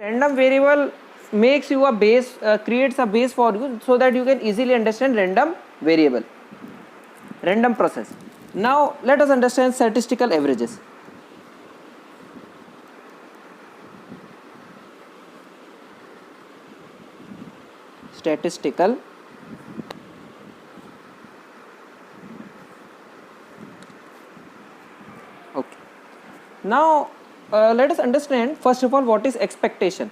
Random variable makes you a base, creates a base for you so that you can easily understand random variable, random process. Now let us understand statistical averages. Statistical okay. Now let us understand first of all what is expectation.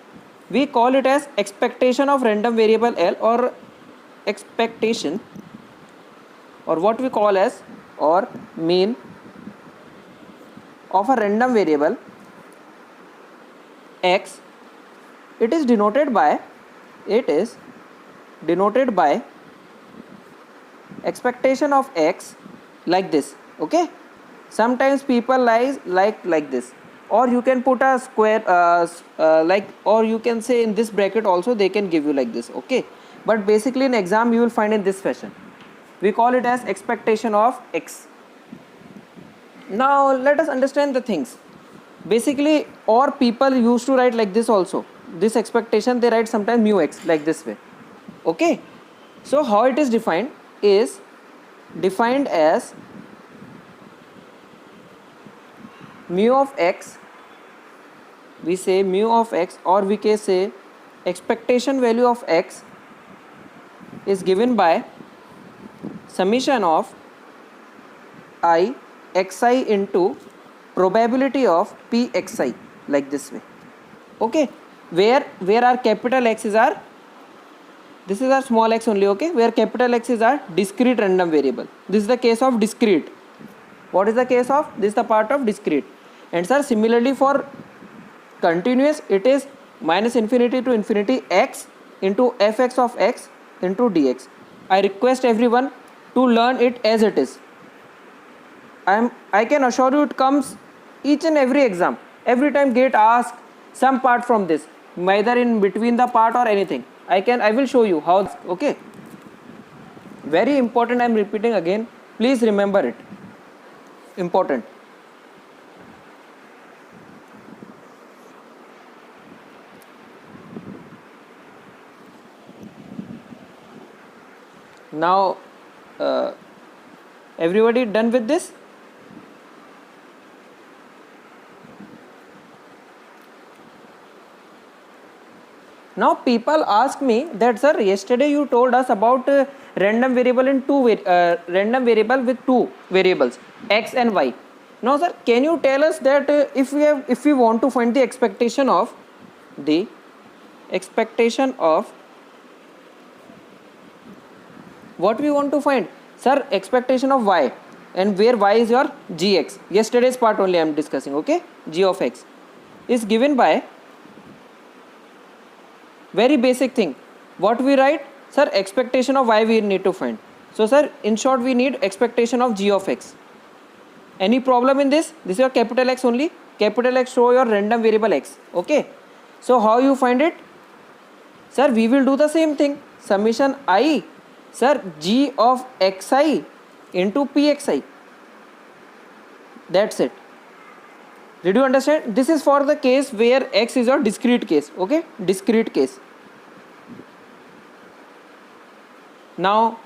We call it as expectation of random variable L, or expectation, or what we call as, or mean of a random variable x. It is denoted by expectation of x like this. Okay, sometimes people like this, or you can put a square like, or you can say in this bracket also they can give you like this. Okay, but basically in exam you will find in this fashion. We call it as expectation of x. Now let us understand the things. Basically, or people used to write like this also. This expectation they write sometimes mu x like this way. Okay, so how it is defined is defined as mu of x. We say mu of x, or we can say expectation value of x is given by summation of I xi into probability of pxi, like this way. Okay, where our capital X's are, this is our small x only. Okay, where capital X is our discrete random variable. This is the case of discrete. What is the case of? This is the part of discrete. And sir, similarly for continuous, it is minus infinity to infinity x into fx of x into dx. I request everyone to learn it as it is. I can assure you it comes each and every exam. Every time get asked some part from this, either in between the part or anything. I will show you how. Okay, very important. I am repeating again, please remember it, important. Now everybody done with this? Now people ask me that sir, yesterday you told us about random variable in random variable with two variables x and y. Now sir, can you tell us that if we want to find the expectation of what we want to find? Sir, expectation of y, and where y is your gx. Yesterday's part only I am discussing. Okay, g of x is given by very basic thing. What we write? Sir, expectation of y we need to find. So sir, in short we need expectation of g of x. Any problem in this? This is your capital X only. Capital X show your random variable x. Okay, so how you find it? Sir, we will do the same thing. Summation I, sir, g of xi into pxi. That's it. Did you understand? This is for the case where x is your discrete case. Okay, discrete case. Now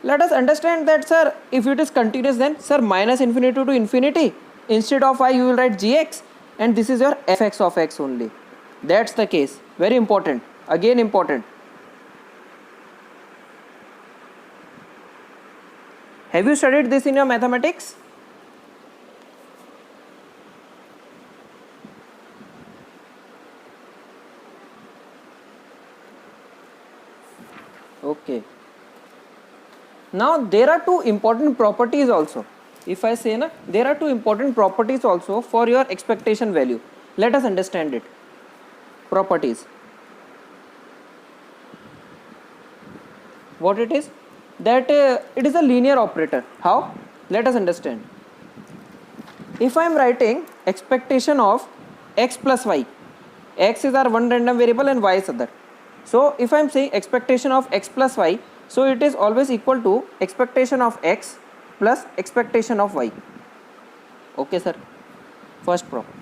let us understand that sir, if it is continuous, then sir, minus infinity to infinity, instead of I you will write gx, and this is your fx of x only. That's the case. Very important. Again important. Have you studied this in your mathematics? Okay. Now there are two important properties also. If I say na, there are two important properties also for your expectation value. Let us understand it. Properties. What it is? That it is a linear operator. How? Let us understand. If I am writing expectation of x plus y, x is our one random variable and y is other. So if I am saying expectation of x plus y, so it is always equal to expectation of x plus expectation of y. Okay sir, first property.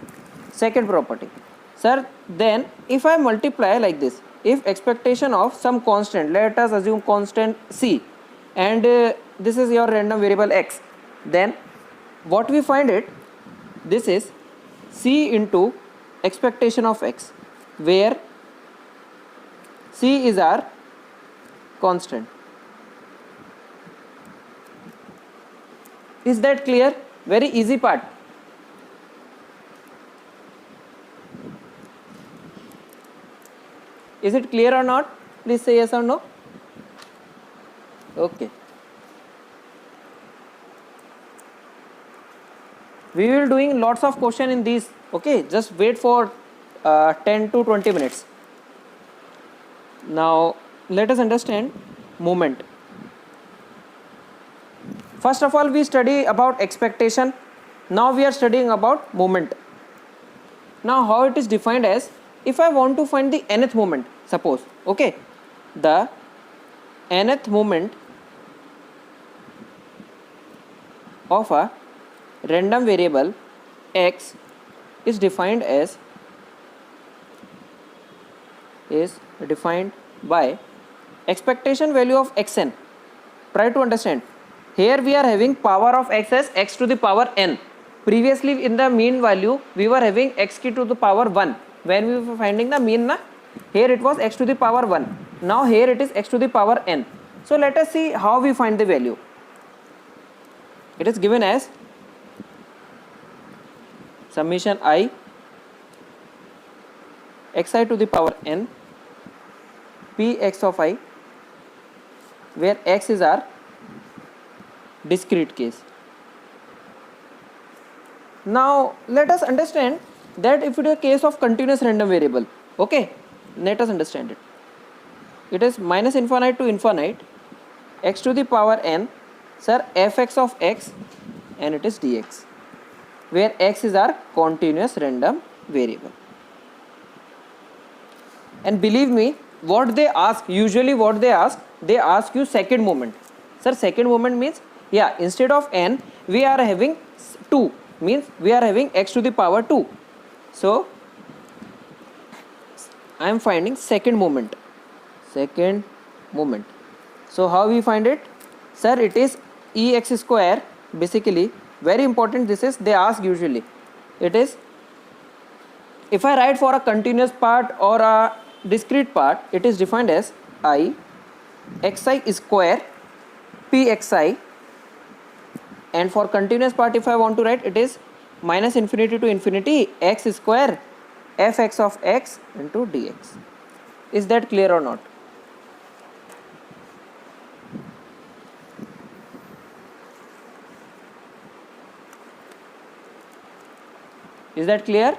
Second property, Sir, then if I multiply like this, if expectation of some constant, let us assume constant c, and this is your random variable x, then what we find it, this is c into expectation of x, where c is our constant. Is that clear? Very easy part. Is it clear or not? Please say yes or no. Okay. We will doing lots of question in these. Okay, just wait for 10 to 20 minutes. Now let us understand moment. First of all, we study about expectation. Now we are studying about moment. Now how it is defined as, if I want to find the nth moment, suppose, okay, the nth moment of a random variable x is defined by expectation value of xn. Try to understand. Here we are having power of x as x to the power n. Previously in the mean value we were having x to the power 1 when we were finding the mean na. Here it was x to the power 1. Now here it is x to the power n. So let us see how we find the value. It is given as summation I xi to the power n p x of I, where x is our discrete case. Now let us understand that if it is a case of continuous random variable, okay, let us understand it. It is minus infinite to infinite x to the power n, sir, fx of x, and it is dx, where x is our continuous random variable. And believe me, what they ask, usually what they ask you second moment. Sir, second moment means, yeah, instead of n we are having 2, means we are having x to the power 2. So I am finding second moment. So how we find it? Sir, it is ex square, basically very important. This is they ask usually. It is, if I write for a continuous part or a discrete part, it is defined as I xi square pxi, and for continuous part if I want to write, it is minus infinity to infinity x square fx of x into dx. Is that clear or not? Is that clear?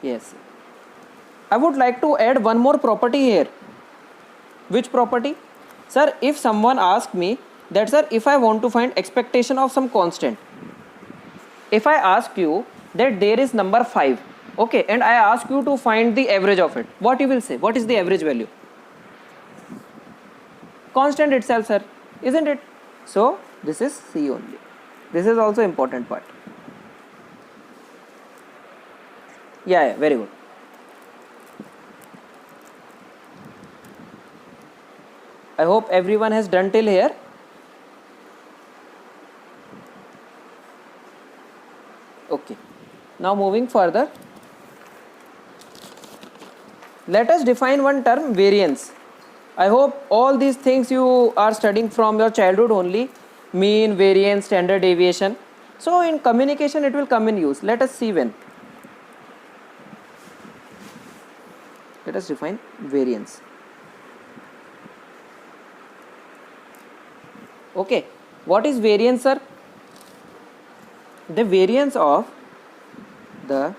Yes. I would like to add one more property here. Which property? Sir, if someone asks me that, sir, if I want to find expectation of some constant, if I ask you that there is number 5, okay, and I ask you to find the average of it, what you will say? What is the average value? Constant itself, sir, isn't it? So this is C only. This is also important part. Yeah, very good. I hope everyone has done till here. Okay. Now moving further, let us define one term, variance. I hope all these things you are studying from your childhood only, mean, variance, standard deviation. So in communication it will come in use. Let us see when. Let us define variance. Okay, what is variance, sir? The variance of a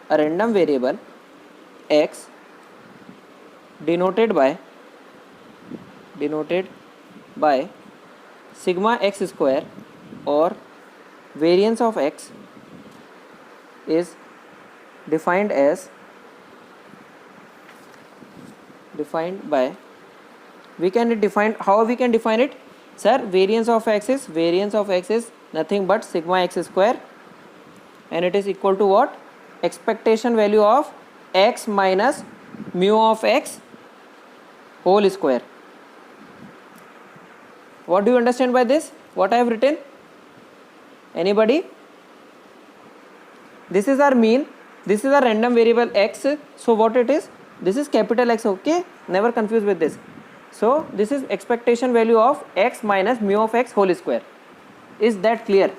random variable x denoted by sigma x square, or variance of x is defined by, how we can define it? Sir, variance of x is nothing but sigma x square, and it is equal to what? Expectation value of x minus mu of x whole square. What do you understand by this? What I have written? Anybody? This is our mean. This is a random variable x. So what it is? This is capital X. Okay, never confuse with this. So this is expectation value of x minus mu of x whole square. Is that clear?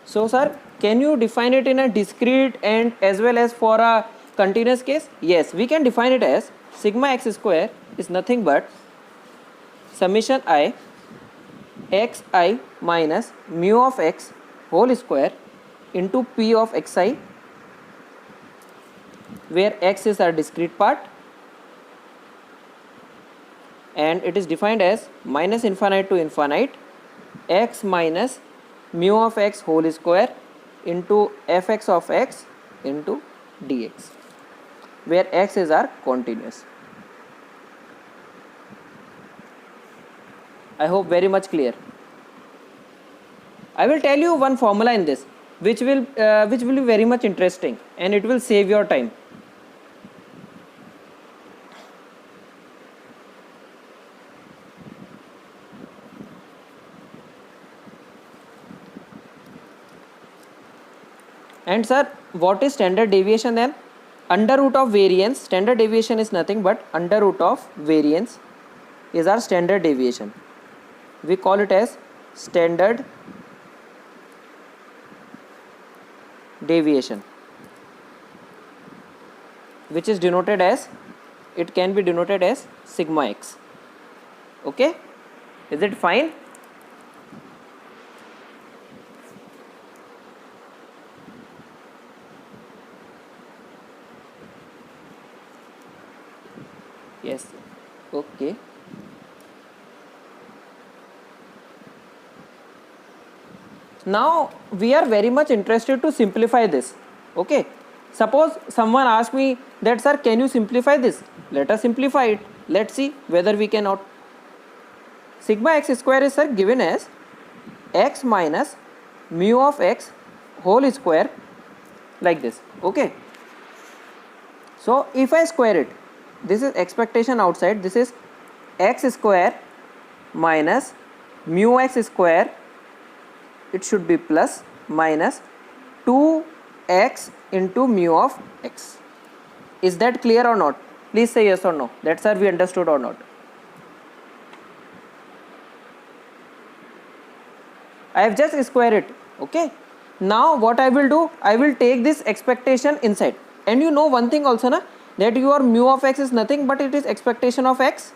So sir, can you define it in a discrete and as well as for a continuous case? Yes, we can define it as sigma x square is nothing but summation I xi minus mu of x whole square into p of xi, where x is our discrete part, and it is defined as minus infinite to infinite x minus mu of x whole square into fx of x into dx, where x is our continuous. I hope very much clear. I will tell you one formula in this which will be very much interesting, and it will save your time. And sir, what is standard deviation then? Under root of variance. Standard deviation is nothing but under root of variance is our standard deviation. We call it as standard deviation, which is denoted as, it can be denoted as sigma x. Okay, is it fine? Yes, okay. Now we are very much interested to simplify this. Okay, suppose someone asks me that, sir, can you simplify this? Let us simplify it. Let's see whether we cannot. Sigma x square is, sir, given as x minus mu of x whole square, like this. Okay, so if I square it, this is expectation outside, this is x square minus mu x square, it should be plus minus 2x into mu of x. Is that clear or not? Please say yes or no. That, sir, we understood or not. I have just square it. Okay, now what I will do, I will take this expectation inside, and you know one thing also, na, that your mu of x is nothing but it is expectation of x.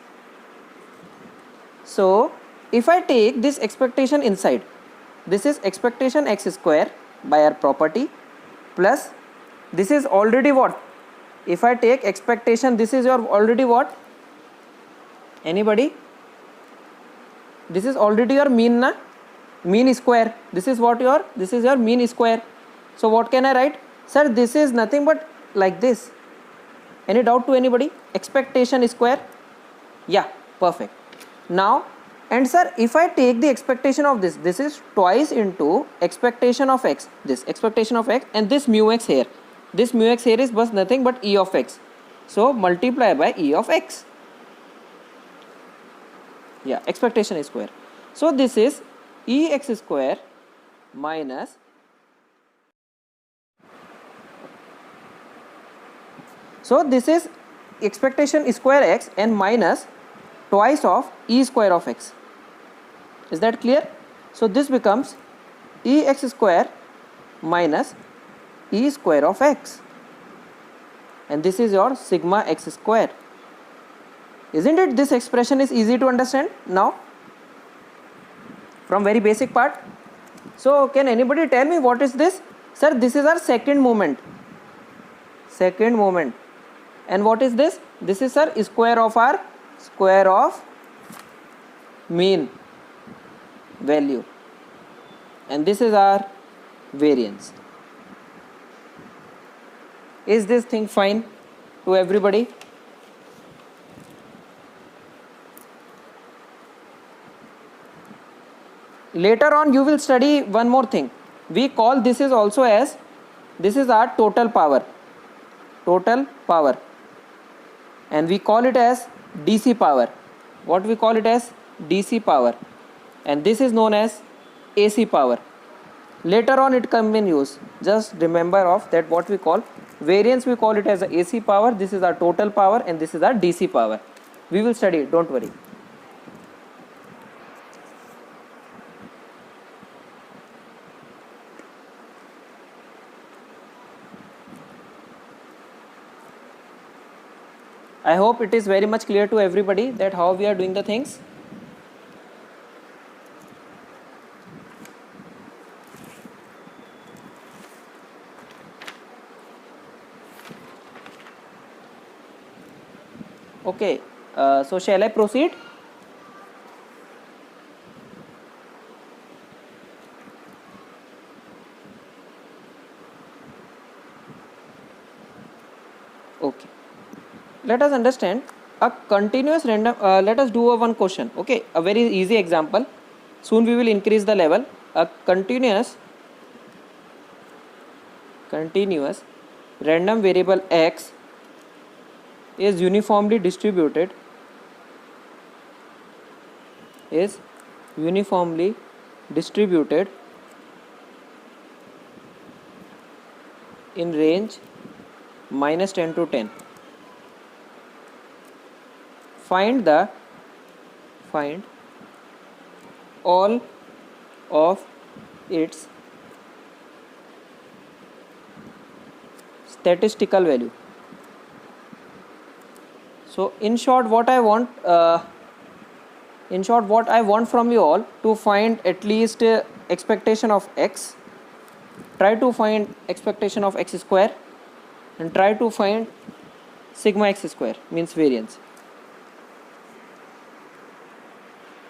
So if I take this expectation inside, this is expectation x square by our property, plus this is already what? If I take expectation, this is your already what? Anybody? This is already your mean, na? Mean square. This is what your, this is your mean square. So what can I write? Sir, this is nothing but like this. Any doubt to anybody? Expectation square? Yeah, perfect. Now, and sir, if I take the expectation of this, this is twice into expectation of x, this expectation of x, and this mu x here. This mu x here is but nothing but e of x. So multiply by e of x. Yeah, expectation square. So this is e x square minus, so this is expectation square x and minus twice of e square of x. Is that clear? So this becomes e x square minus e square of x, and this is your sigma x square. Isn't it? This expression is easy to understand now from very basic part. So can anybody tell me what is this? Sir, this is our second moment. Second moment. And what is this? This is, sir, square of our square of mean value, and this is our variance. Is this thing fine to everybody? Later on you will study one more thing. We call this is also as, this is our total power, and we call it as DC power. What we call it as? DC power. And this is known as AC power. Later on it come in use. Just remember of that, what we call variance, we call it as a AC power. This is our total power and this is our DC power. We will study it, don't worry. I hope it is very much clear to everybody that how we are doing the things. Okay, so shall I proceed? Okay, let us understand a continuous random, let us do a one question. Okay, a very easy example. Soon we will increase the level. A continuous random variable x is uniformly distributed in range -10 to 10. Find all of its statistical value. So in short what I want from you all to find at least expectation of x. Try to find expectation of x square and try to find sigma x square, means variance.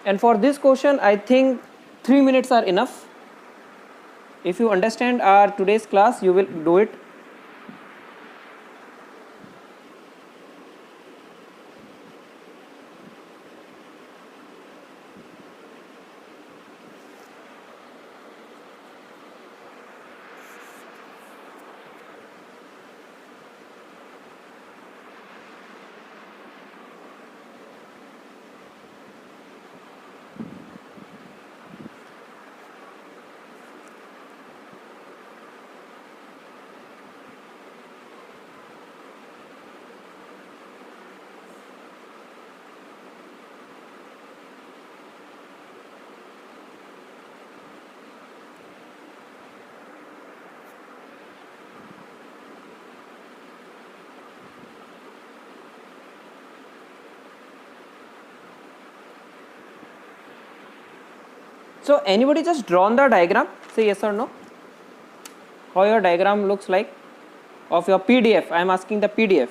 And for this question I think 3 minutes are enough. If you understand our today's class, you will do it. So anybody just drawn the diagram? Say yes or no. How your diagram looks like of your PDF? I am asking the PDF.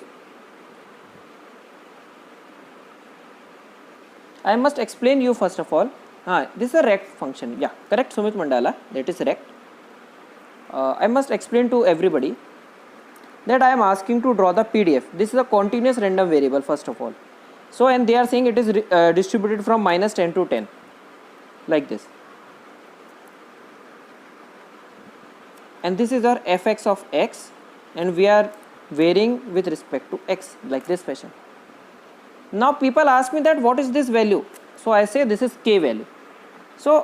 I must explain you first of all. This is a rect function. Yeah, correct, Sumit Mandala. That is rect. I must explain to everybody that I am asking to draw the PDF. This is a continuous random variable first of all. So and they are saying it is distributed from -10 to 10, like this. And this is our fx of x, and we are varying with respect to x, like this fashion. Now people ask me that what is this value? So I say this is k value. So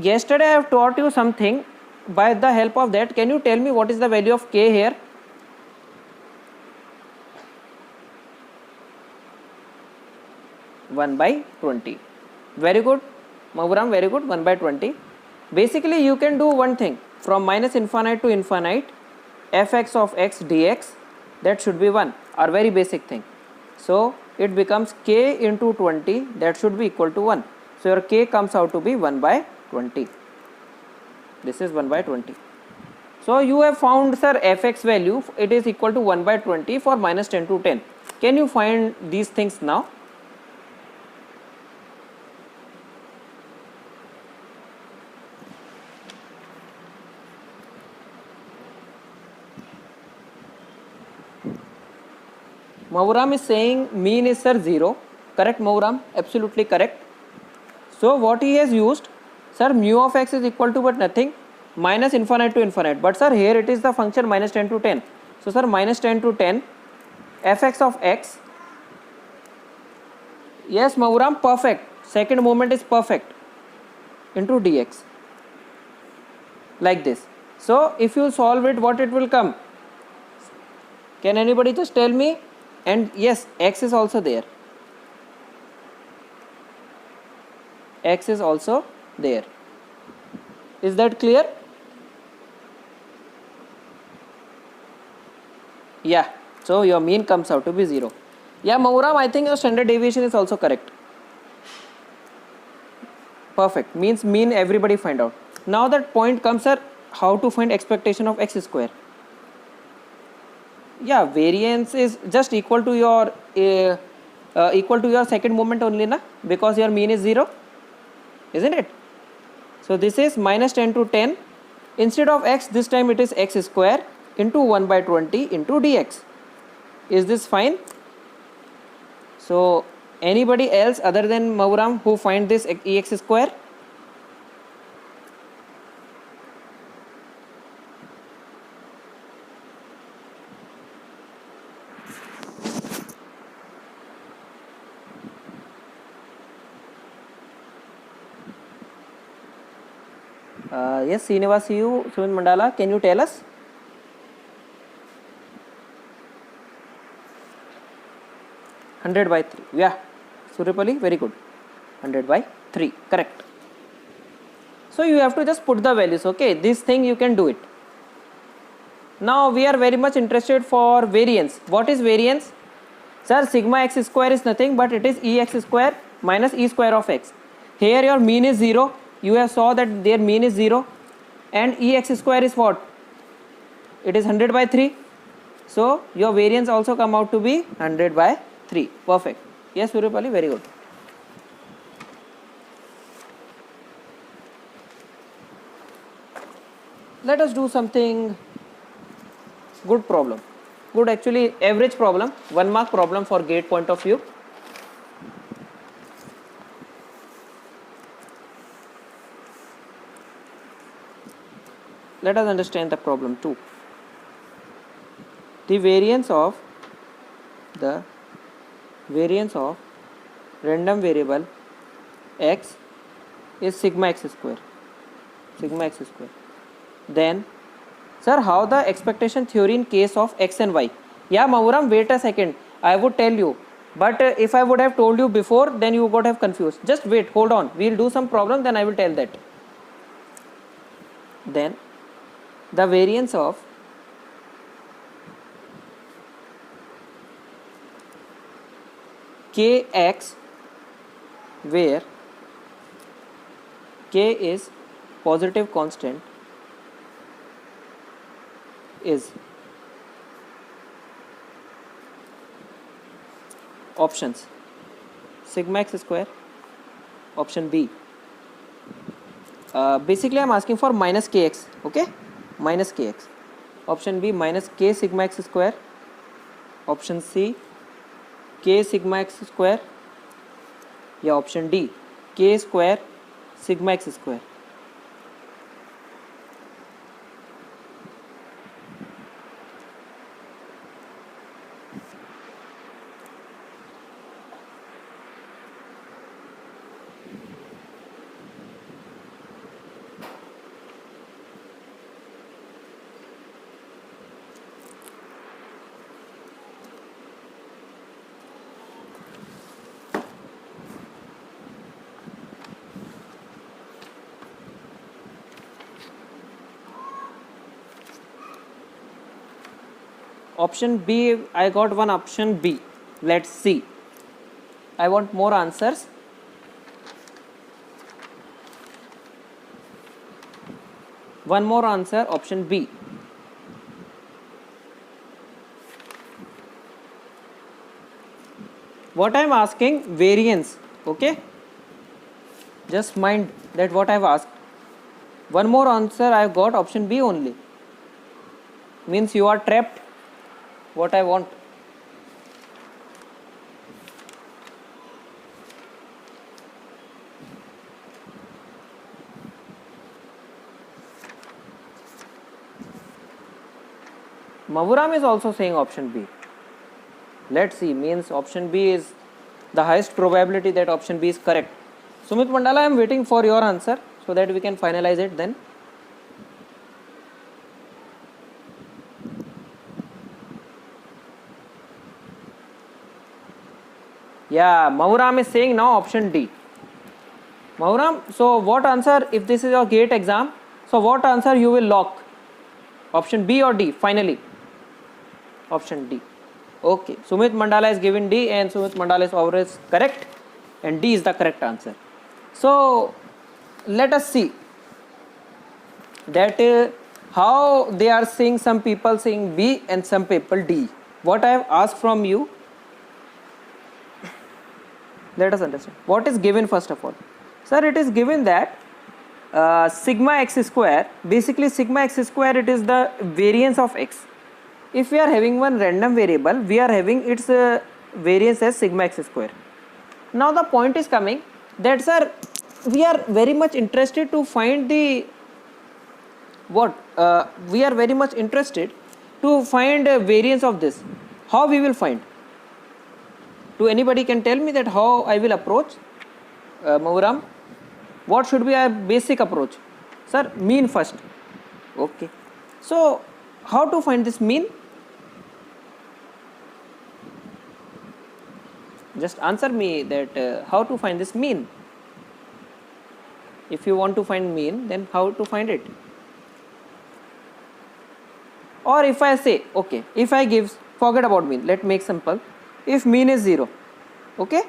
yesterday I have taught you something. By the help of that, can you tell me what is the value of k here? One by 20. Very good, Mahuram, very good. 1 by 20. Basically you can do one thing. From -infinite to infinite, fx of x dx, that should be 1, our very basic thing. So it becomes k into 20, that should be equal to 1. So your k comes out to be 1 by 20. This is 1 by 20. So you have found, sir, fx value, it is equal to 1 by 20 for -10 to 10. Can you find these things now? Mauram is saying mean is sir 0. Correct Mauram? Absolutely correct. So what he has used, sir, mu of x is equal to but nothing, minus infinite to infinite. But sir, here it is the function minus 10 to 10. So sir, minus 10 to 10 fx of x. Yes Mauram, perfect. Second moment is perfect. Into dx. Like this. So if you solve it, what it will come? Can anybody just tell me? And yes, x is also there. X is also there. Is that clear? Yeah. So your mean comes out to be 0. Yeah, Mauram, I think your standard deviation is also correct. Perfect. Means mean everybody find out. Now that point comes, sir, how to find expectation of x square? Yeah, variance is just equal to your second moment only, na? Because your mean is 0, isn't it? So this is minus 10 to 10. Instead of x, this time it is x square into 1 by 20 into dx. Is this fine? So anybody else other than Mauram who find this ex square? Yes, Srinivas, you, Sumit Mandala, can you tell us? Hundred by 3. Yeah, Suryapali, very good. 100 by 3, correct. So you have to just put the values, okay? This thing you can do it. Now we are very much interested for variance. What is variance? Sir, sigma x square is nothing but it is ex square minus e square of x. Here your mean is 0. You have saw that their mean is 0. And ex square is what? It is 100 by 3. So your variance also come out to be 100 by 3. Perfect. Yes, Suryapali, very good. Let us do something good problem. Good, actually average problem, 1 mark problem for gate point of view. Let us understand the problem too. The variance of random variable x is sigma x square. Then, sir, how the expectation theory in case of x and y? Yeah, Mauram, wait a second. I would tell you. But if I would have told you before, then you would have confused. Just wait, hold on. We'll do some problem, then I will tell that. Then, the variance of kx, where k is positive constant, is options sigma x square, option B. Basically I'm asking for minus kx, okay, minus kx. Option B, minus k sigma x square. Option C, k sigma x square. या option D, k square sigma x square. Option B, I got one option B. Let's see. I want more answers. One more answer, option B. What I am asking, variance, okay? Just mind that what I have asked. One more answer I have got, option B only. Means you are trapped. What I want. Mavuram is also saying option B. Let's see, means option B is the highest probability that option B is correct. Sumit Mandala, I am waiting for your answer so that we can finalize it then. Yeah, Mavuram is saying now option D. Mavuram, so what answer, if this is your GATE exam, so what answer you will lock? Option B or D finally? Option D. Okay, Sumit Mandala is given D and Sumit Mandala is always correct and D is the correct answer. So let us see that how they are saying, some people saying B and some people D. What I have asked from you, let us understand what is given first of all. Sir, it is given that sigma x square, basically sigma x square, it is the variance of x. If we are having one random variable, we are having its variance as sigma x square. Now the point is coming that, sir, we are very much interested to find the we are very much interested to find a variance of this. How we will find? Do anybody can tell me that how I will approach? Mavuram, what should be our basic approach? Sir, mean first. Okay. So how to find this mean? Just answer me that how to find this mean. If you want to find mean, then how to find it? Or if I say, okay, if I give, forget about mean, let make simple. If mean is 0, okay?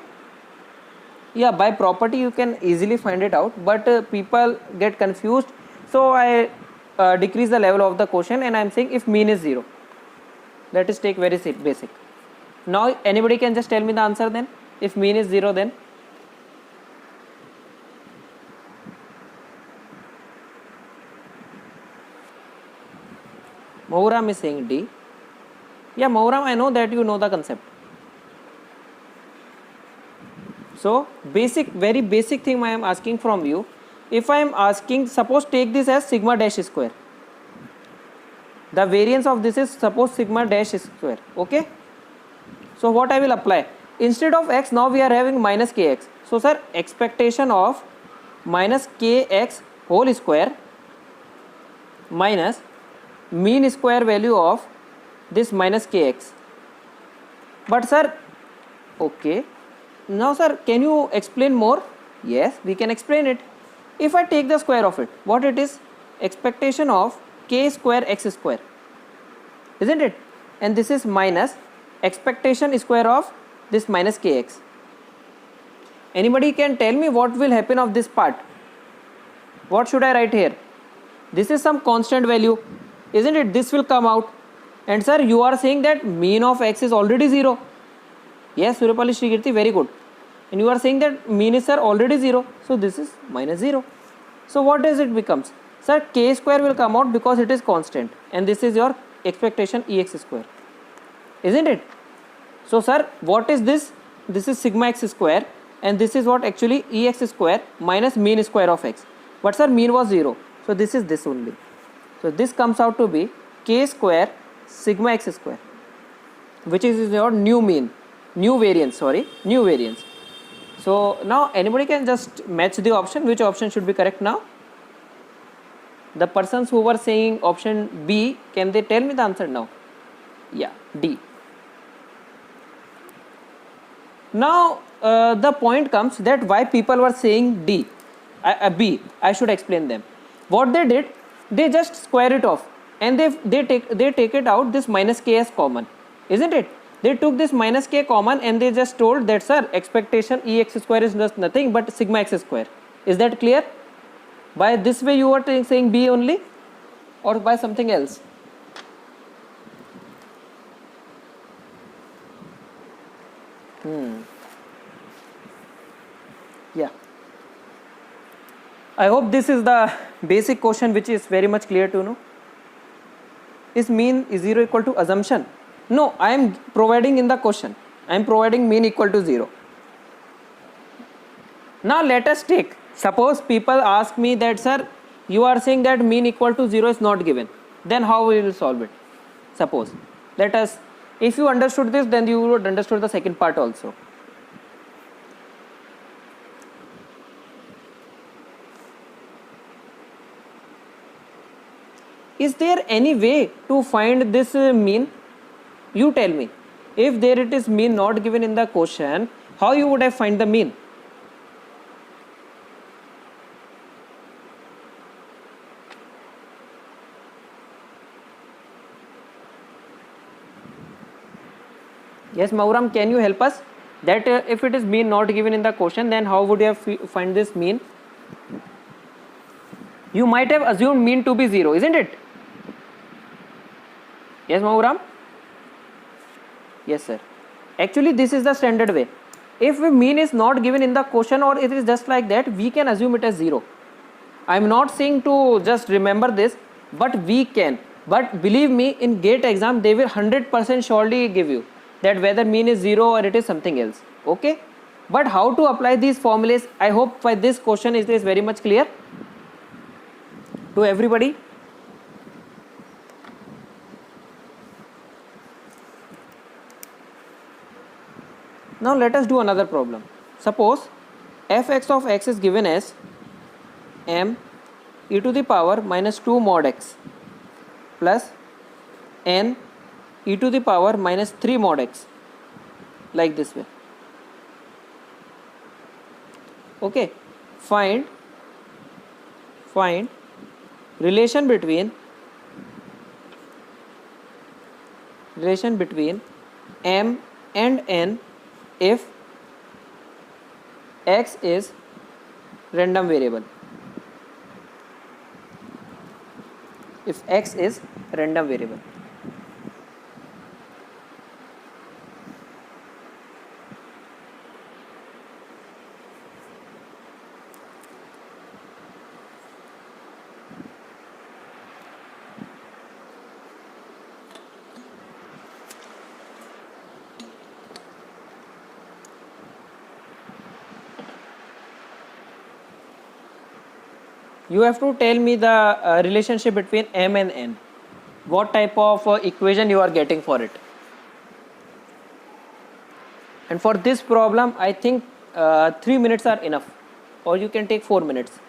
Yeah, by property you can easily find it out, but people get confused. So I decrease the level of the question and I am saying if mean is 0. Let us take very basic. Now anybody can just tell me the answer then, if mean is 0 then? Mavuram is saying D. Yeah, Mavuram, I know that you know the concept. So basic, very basic thing I am asking from you. If I am asking, suppose take this as sigma dash square. The variance of this is suppose sigma dash square. Okay. So what I will apply? Instead of x, now we are having minus kx. So sir, expectation of minus kx whole square minus mean square value of this minus kx. But sir, okay. Now sir, can you explain more? Yes, we can explain it. If I take the square of it, what it is? Expectation of k square x square, isn't it? And this is minus expectation square of this minus kx. Anybody can tell me what will happen of this part? What should I write here? This is some constant value, isn't it? This will come out. And sir, you are saying that mean of x is already 0. Yes, Suryapali Srikirti, very good. And you are saying that mean is, sir, already 0. So this is minus 0. So what does it becomes? Sir, k square will come out because it is constant. And this is your expectation ex square. Isn't it? So sir, what is this? This is sigma x square. And this is what actually ex square minus mean square of x. But sir, mean was 0. So this is this only. So this comes out to be k square sigma x square, which is your new mean. New variance. So now anybody can just match the option. Which option should be correct now? The persons who were saying option B, can they tell me the answer now? Yeah, D. Now the point comes that why people were saying B. I should explain them. What they did, they just square it off and they take it out this minus k as common, isn't it? They took this minus k common and they just told that, sir, expectation ex square is just nothing but sigma x square. Is that clear? By this way you are saying B only, or by something else? Yeah. I hope this is the basic question which is very much clear to know. Is mean is 0 equal to assumption? No, I am providing in the question. I am providing mean equal to 0. Now let us take, suppose people ask me that, sir, you are saying that mean equal to 0 is not given. Then how we will solve it? Suppose, let us, if you understood this, then you would understood the second part also. Is there any way to find this mean? You tell me. If there it is mean not given in the question, how you would have find the mean? Yes, Mauram, can you help us? That if it is mean not given in the question, then how would you have find this mean? You might have assumed mean to be 0, isn't it? Yes, Mauram? Yes, sir. Actually, this is the standard way. If mean is not given in the question or it is just like that, we can assume it as 0. I am not saying to just remember this, but we can. But believe me, in GATE exam, they will 100% surely give you that whether mean is 0 or it is something else. Okay? But how to apply these formulas, I hope by this question it is very much clear to everybody. Now let us do another problem. Suppose fx of x is given as m e to the power minus 2 mod x plus n e to the power minus 3 mod x, like this way. Okay, find relation between m and n if x is random variable. If x is random variable. You have to tell me the relationship between m and n. What type of equation you are getting for it. And for this problem, I think 3 minutes are enough, or you can take 4 minutes.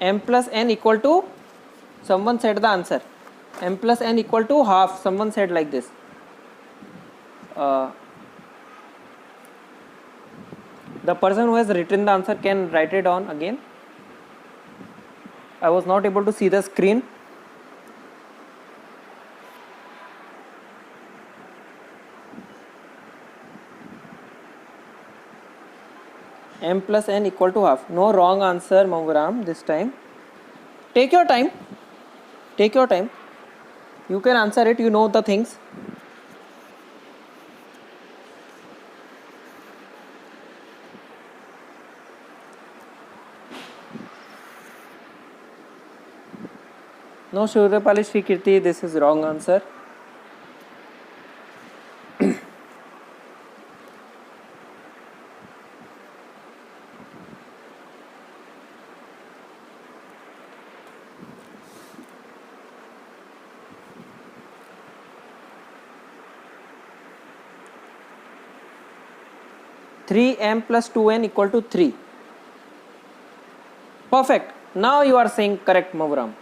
M plus n equal to, someone said the answer, m plus n equal to half, someone said like this. The person who has written the answer can write it on again. I was not able to see the screen. M plus n equal to half. No wrong answer, Mauram, this time. Take your time. Take your time. You can answer it, you know the things. No, Suryapali Srikirti, this is wrong answer. Three m plus 2n equal to 3. Perfect. Now you are saying correct, Mauram.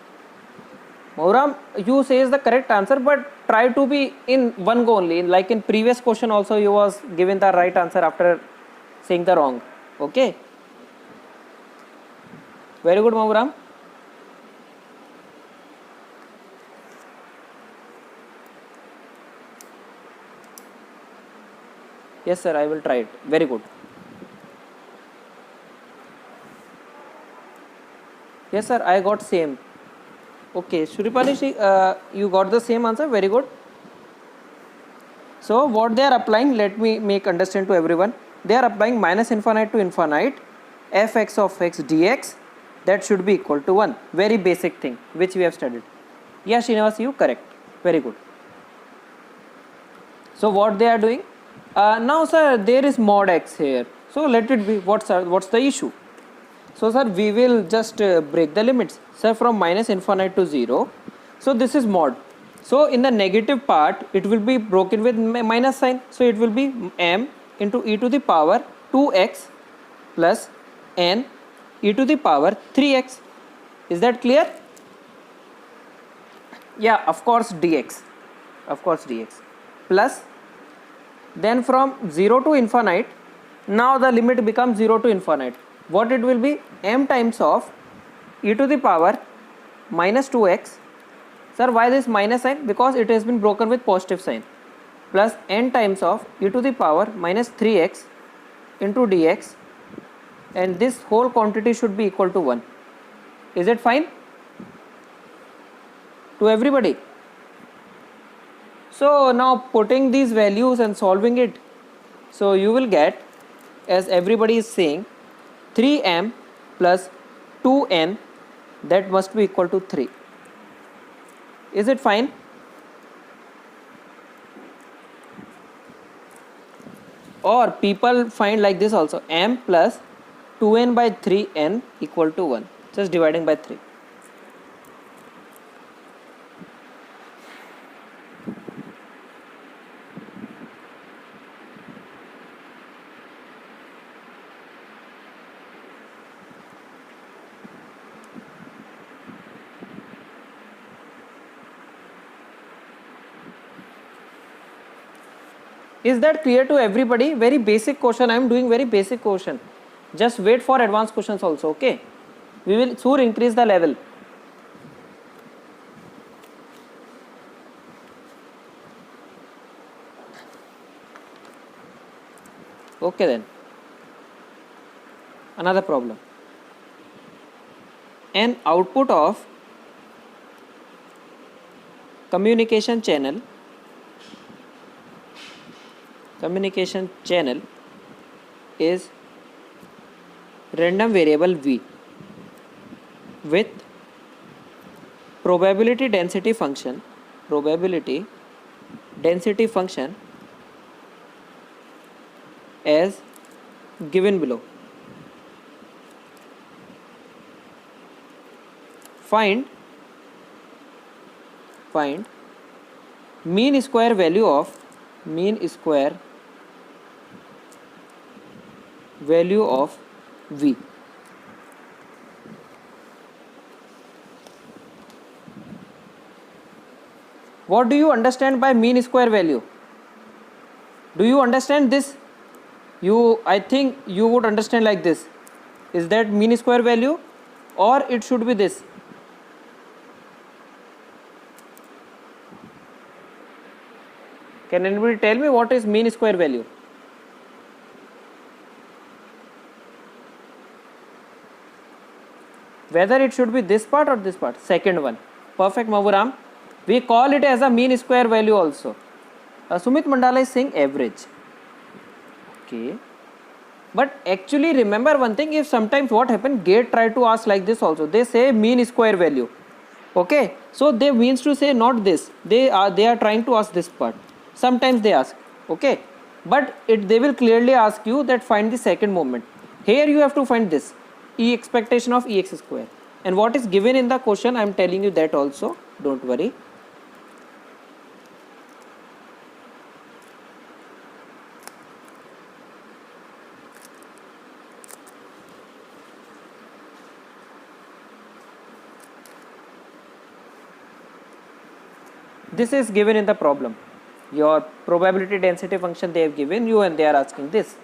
Mauram, you say is the correct answer, but try to be in one go only. Like in previous question also, you was given the right answer after saying the wrong. Okay. Very good, Mauram. Yes sir, I will try it. Very good. Yes sir, I got same. Okay, Shuripali, you got the same answer. Very good. So what they are applying, let me make understand to everyone. They are applying minus infinite to infinite fx of x dx, that should be equal to 1. Very basic thing which we have studied. Yeah Srinivas, you correct. Very good. So what they are doing? Now sir, there is mod x here. So let it be. What's the issue? So sir, we will just break the limits. Sir, from minus infinite to 0. So this is mod. So in the negative part, it will be broken with minus sign. So it will be m into e to the power 2x plus n e to the power 3x. Is that clear? Yeah, of course dx. Of course dx. Plus, then from 0 to infinite, now the limit becomes 0 to infinite. What it will be? M times of e to the power minus 2x. Sir, why this minus sign? Because it has been broken with positive sign. Plus n times of e to the power minus 3x into dx, and this whole quantity should be equal to 1. Is it fine to everybody? So now putting these values and solving it, so you will get, as everybody is saying, 3m plus 2n, that must be equal to 3. Is it fine? Or people find like this also, m plus 2n by 3n equal to 1, just dividing by 3. Is that clear to everybody? Very basic question. I am doing very basic question. Just wait for advanced questions also. Okay, we will soon increase the level. Okay then. Another problem. An output of communication channel is random variable v with probability density function as given below. Find mean square value of v. What do you understand by mean square value? Do you understand this? I think you would understand like this. Is that mean square value, or it should be this? Can anybody tell me what is mean square value? Whether it should be this part or this part? Second one. Perfect, Mavuram. We call it as a mean square value also. Sumit Mandala is saying average. Okay. But actually remember one thing, if sometimes what happen, GATE try to ask like this also. They say mean square value. Okay. So they means to say not this. They are trying to ask this part. Sometimes they ask. Okay. But they will clearly ask you that find the second moment. Here you have to find this. E expectation of Ex square. And what is given in the question, I am telling you that also. Don't worry. This is given in the problem. Your probability density function they have given you, and they are asking this.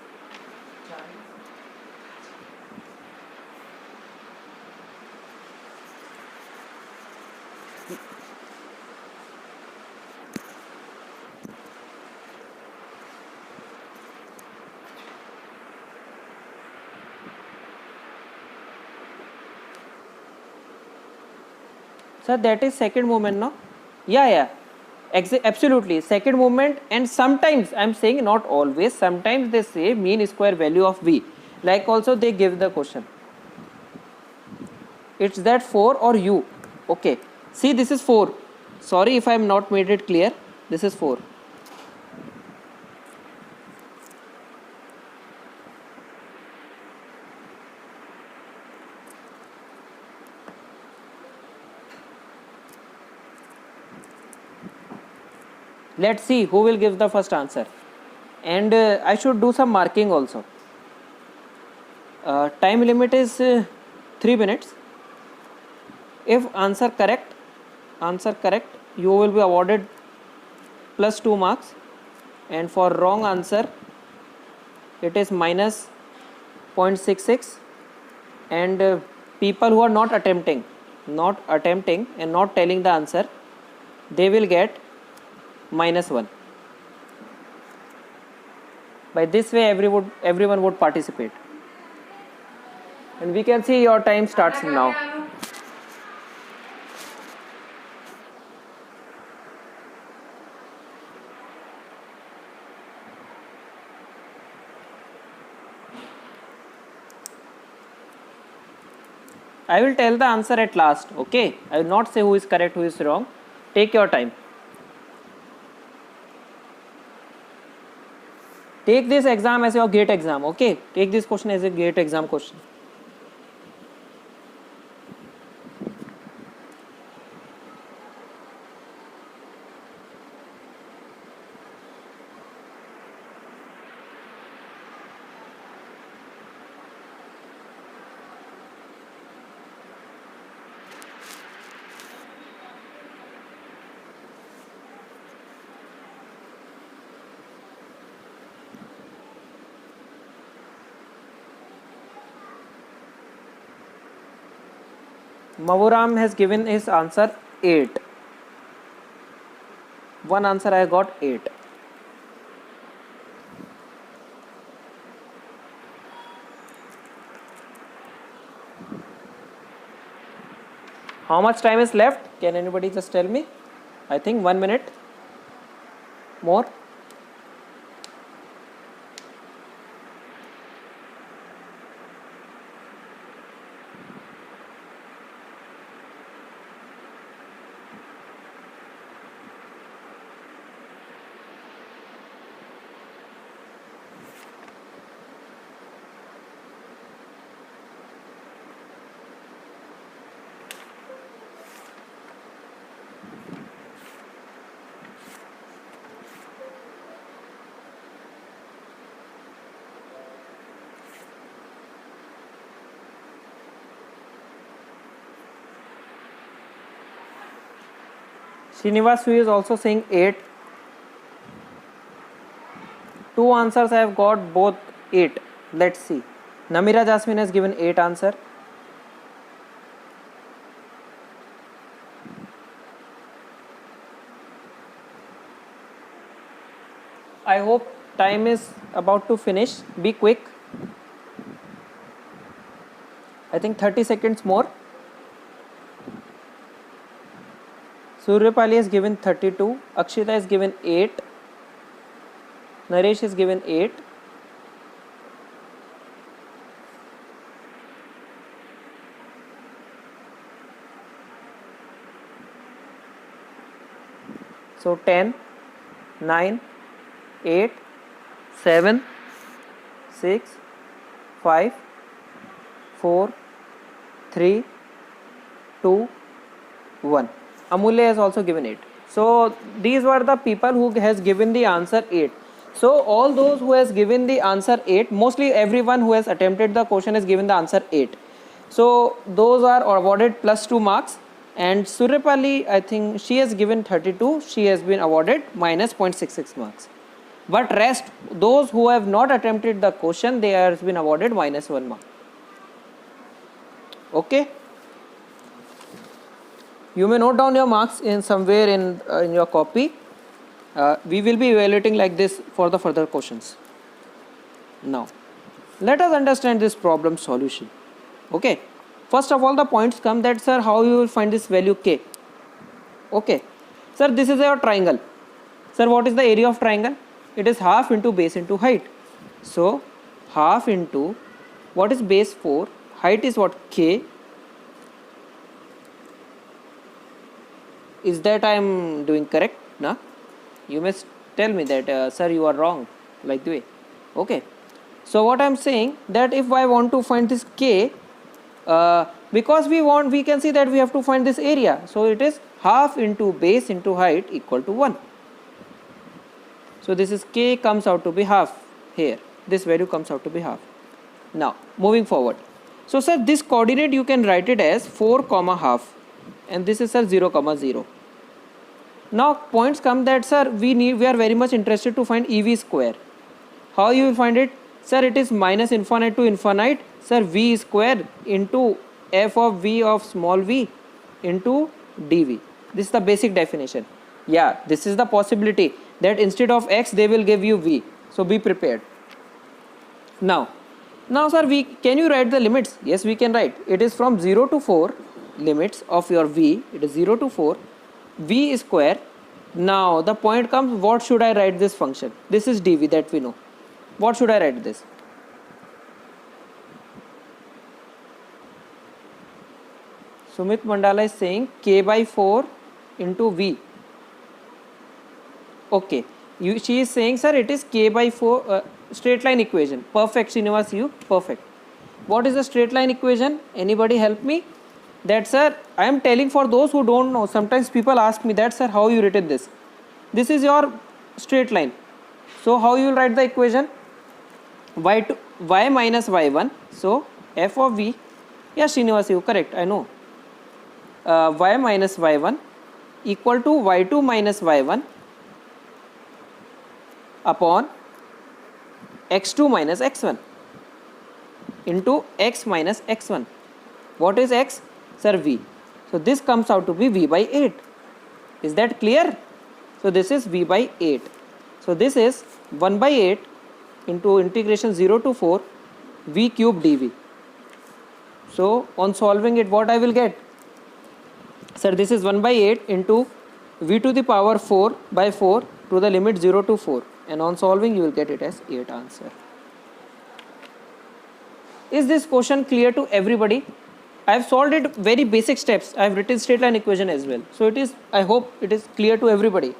Sir, that is second movement, no? Yeah. Absolutely. Second movement, and sometimes, I'm saying not always, sometimes they say mean square value of V. Like also they give the question. It's that 4 or U. Okay. See, this is 4. Sorry if I am not made it clear. This is 4. Let's see who will give the first answer. And I should do some marking also. Time limit is 3 minutes. If answer correct, you will be awarded plus 2 marks, and for wrong answer it is minus 0.66, and people who are not attempting and not telling the answer, they will get -1. By this way everyone would participate, and we can see your time starts now. I will tell the answer at last, okay? I will not say who is correct, who is wrong. Take your time. Take this exam as your GATE exam, okay? Take this question as a GATE exam question. Mavuram has given his answer 8. One answer I got 8. How much time is left? Can anybody just tell me? I think 1 minute more. Srinivas is also saying 8. 2 answers I have got both 8. Let's see. Namira Jasmine has given 8 answer. I hope time is about to finish. Be quick. I think 30 seconds more. Suryapali has given 32. Akshita has given 8. Naresh has given 8. So 10, 9, 8, 7, 6, 5, 4, 3, 2, 1. Amulya has also given 8. So these were the people who has given the answer 8. So all those who has given the answer 8, mostly everyone who has attempted the question has given the answer 8. So those are awarded plus 2 marks. And Suryapali, I think she has given 32. She has been awarded minus 0.66 marks. But rest, those who have not attempted the question, they have been awarded minus 1 mark. Okay. You may note down your marks in somewhere in your copy. We will be evaluating like this for the further questions. Now, let us understand this problem solution. Okay. First of all, the points come that, sir, how you will find this value k? Okay, sir, this is your triangle. Sir, what is the area of triangle? It is half into base into height. So half into what is base 4, height is what, k. Is that I am doing correct? Na? You must tell me that sir, you are wrong, like the way. Okay, so what I am saying, that if I want to find this k, because we can see that we have to find this area, so it is half into base into height equal to 1. So this is k comes out to be half here, this value comes out to be half. Now moving forward, so sir, this coordinate you can write it as 4 comma half, and this is sir 0 comma 0. Now points come that sir, we are very much interested to find EV square. How you will find it? Sir, it is minus infinite to infinite, sir, v square into f of v of small v into dv. This is the basic definition. Yeah, this is the possibility that instead of x they will give you v, so be prepared. Now sir, can you write the limits? Yes, we can write. It is from 0 to 4, limits of your v, it is 0 to 4, v square. Now the point comes, what should I write this function? This is dv, that we know. What should I write this? Sumit Mandala is saying k by 4 into v. Okay, she is saying sir, it is k by 4 straight line equation. Perfect, Srinivas, you perfect. What is the straight line equation? Anybody help me? That sir, I am telling for those who don't know. Sometimes people ask me that sir, how you written this? This is your straight line. So how you will write the equation? Y minus y1. So f of v. Yeah, Srinivas, you correct. I know. Y minus y1 equal to y2 minus y1 upon x2 minus x1 into x minus x1. What is x? Sir, v. So this comes out to be v by 8. Is that clear? So this is v by 8. So this is 1 by 8 into integration 0 to 4 v cube dv. So on solving it, what I will get? Sir, this is 1 by 8 into v to the power 4 by 4 to the limit 0 to 4, and on solving you will get it as 8 answer. Is this question clear to everybody? I have solved it very basic steps. I have written straight line equation as well. So it is, I hope it is clear to everybody.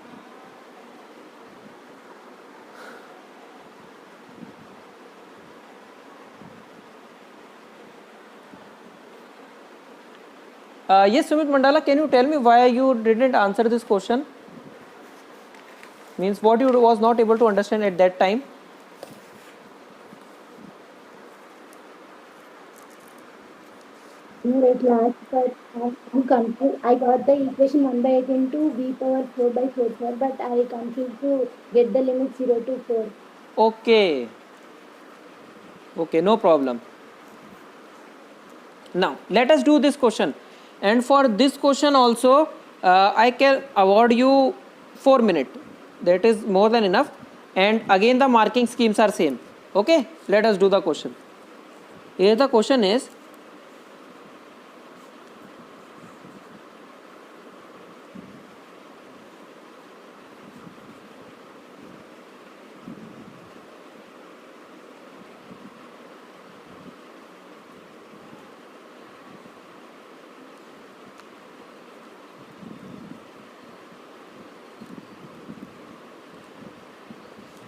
Yes, Sumit Mandala, can you tell me why you didn't answer this question? Means what you was not able to understand at that time? At last, but I'm confused. I got the equation 1 by 8 into v power 4 by 4, sir, but I confused to get the limit 0 to 4. Okay. Okay, no problem. Now let us do this question, and for this question also I can award you 4 minutes. That is more than enough, and again the marking schemes are same. Okay, let us do the question. Here the question is,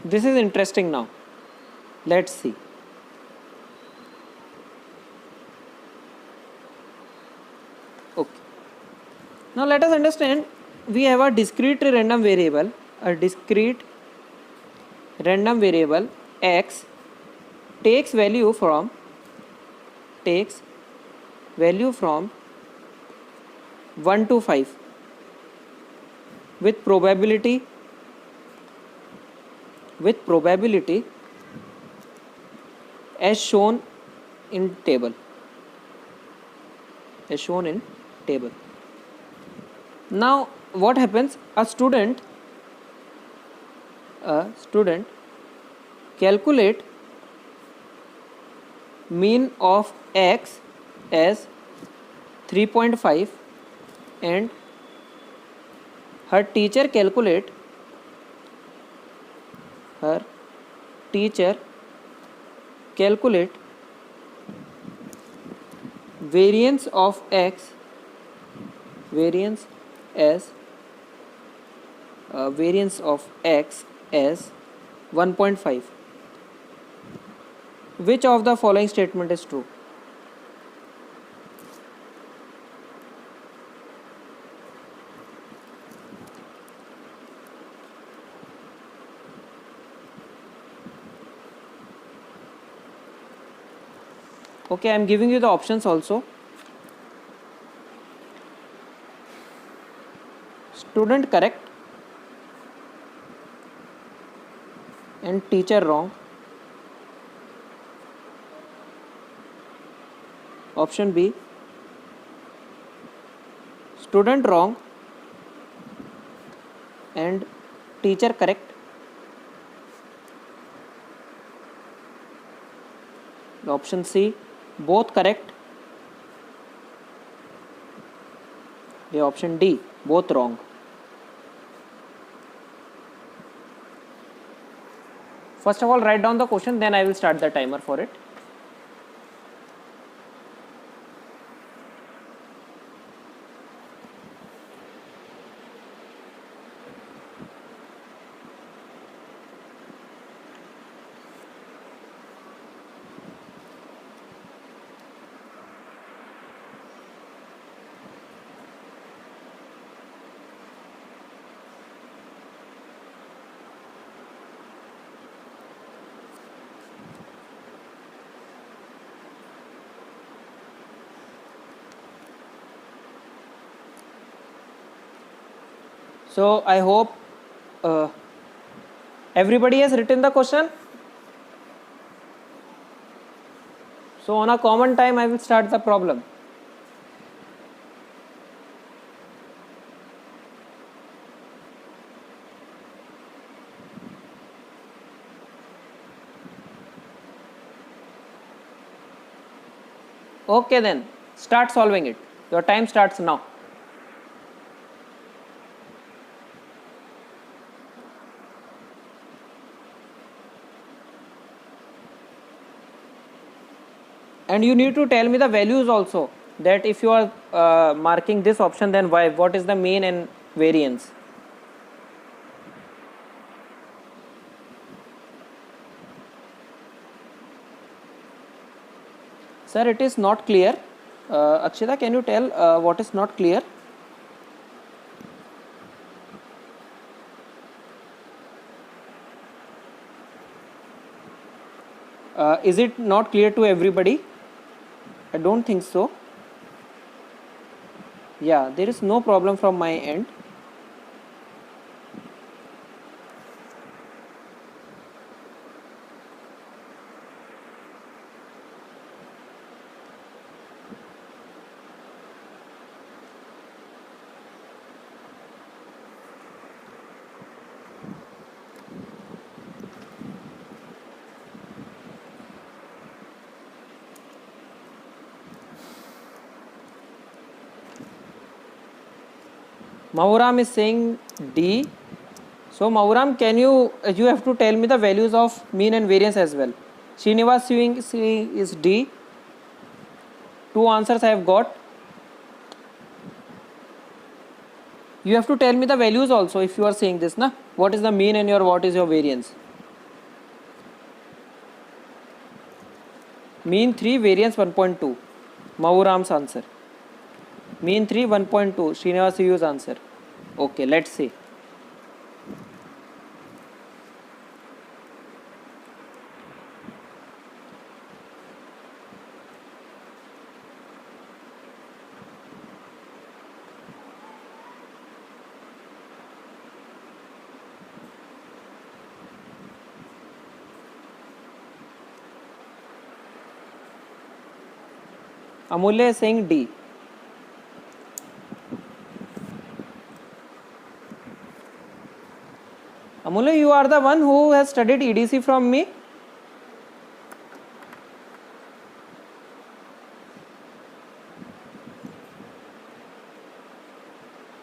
this is interesting. Now let's see. Okay, now let us understand, we have a discrete random variable x takes value from 1 to 5 with probability as shown in table. Now what happens? A student calculate mean of x as 3.5 and her teacher calculate variance of x as 1.5. Which of the following statement is true? Okay, I am giving you the options also. Student correct and teacher wrong. Option B, student wrong and teacher correct. Option C, both correct. The option D, both wrong. First of all, write down the question, then I will start the timer for it. So I hope everybody has written the question. So on a common time I will start the problem. Okay, then start solving it. Your time starts now. And you need to tell me the values also, that if you are marking this option, then why, what is the mean and variance. Sir, it is not clear. Akshita, can you tell what is not clear? Is it not clear to everybody? I don't think so. Yeah, there is no problem from my end. Mahuram is saying D. So Mahuram, can you have to tell me the values of mean and variance as well. Srinivas saying is D. 2 answers I have got. You have to tell me the values also if you are saying this, na? What is the mean and what is your variance? Mean 3, variance 1.2. Mahuram's answer. Mean 3, 1.2. Srinivas Yu's answer. Okay, let's see. Amulya is saying D. Amulya, you are the one who has studied EDC from me.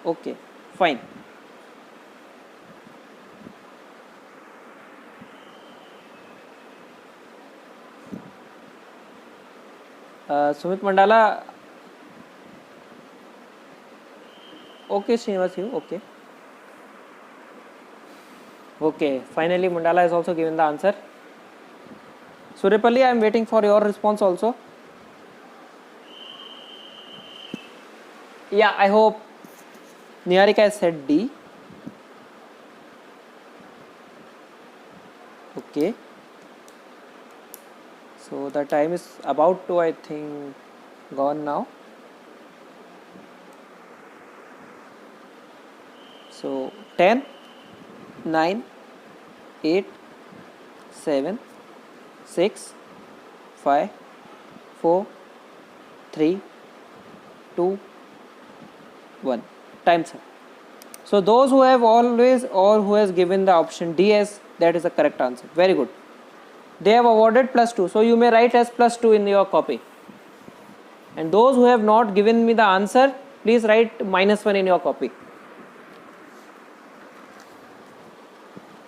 Okay, fine. Sumit Mandala. Okay, Srinivas, you okay? Okay, finally Mandala has also given the answer. Suryapalli, I am waiting for your response also. Yeah, I hope Niharika has said D. Okay. So the time is about to, I think, gone now. So 10, 9, 8, 7, 6, 5, 4, 3, 2, 1. Time's up. So those who have always or who has given the option D as that is the correct answer. Very good. They have awarded +2. So you may write as +2 in your copy. And those who have not given me the answer, please write -1 in your copy.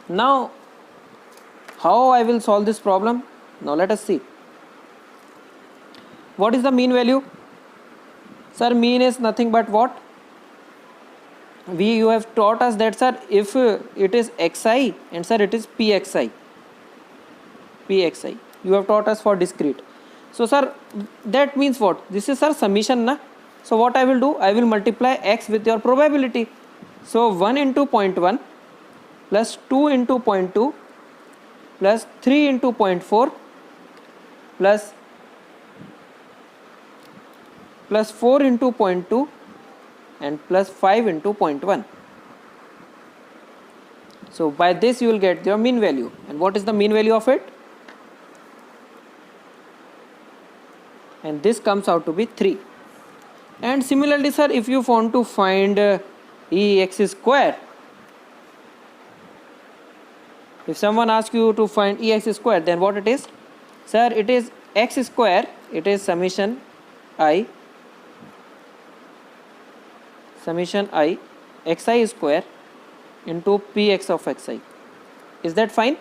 Now, how I will solve this problem? Now let us see. What is the mean value? Sir, mean is nothing but what? You have taught us that, sir, if it is xi and sir it is pxi. You have taught us for discrete. So sir, that means what? This is, sir, summation, na? So what I will do? I will multiply x with your probability. So 1 into 0.1 plus 2 into 0.2 plus 3 into 0.4 plus 4 into 0.2 and plus 5 into 0.1. So by this you will get your mean value. And what is the mean value of it? And this comes out to be 3. And similarly, sir, if you want to find Ex square, if someone asks you to find Ex square, then what it is? Sir, it is x square, it is summation I xi square into px of xi. Is that fine?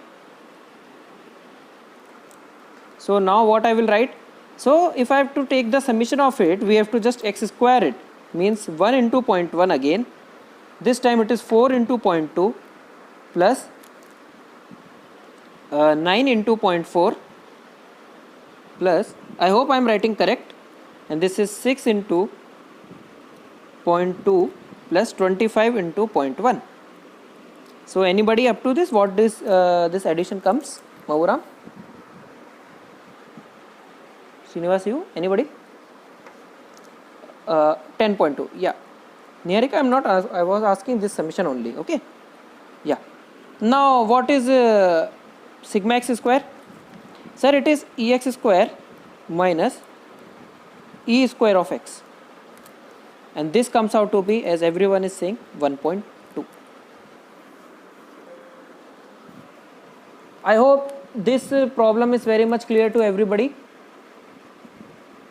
So now what I will write? So if I have to take the summation of it, we have to just x square it. Means 1 into 0.1 again. This time it is 4 into 0.2 plus 9 into 0.4 plus, I hope I am writing correct, and this is 6 into 0.2 plus 25 into 0.1. So anybody up to this, what this addition comes? Mahuram? Srinivas, you? Anybody? 10.2. Yeah. Niharika, I am not. I was asking this summation only. Okay. Yeah. Now what is sigma x square? Sir, it is Ex square minus E square of x. And this comes out to be, as everyone is saying, 1.2. I hope this problem is very much clear to everybody.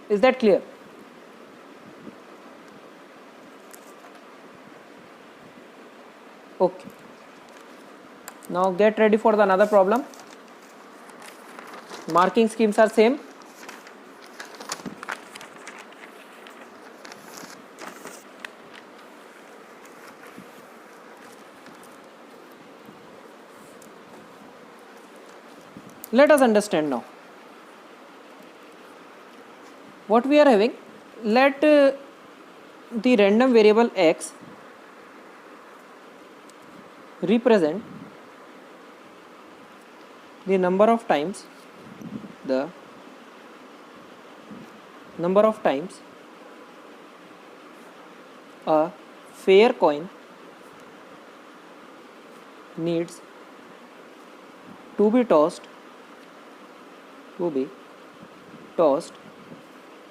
Is that clear? Okay. Now get ready for the another problem. Marking schemes are same. Let us understand now. What we are having, let the random variable x represent the number of times a fair coin needs to be tossed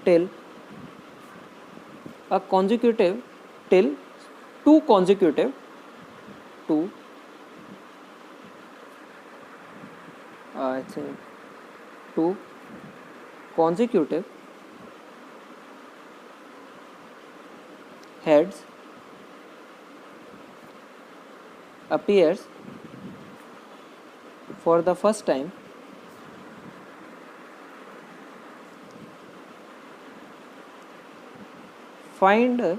till two consecutive heads appears for the first time find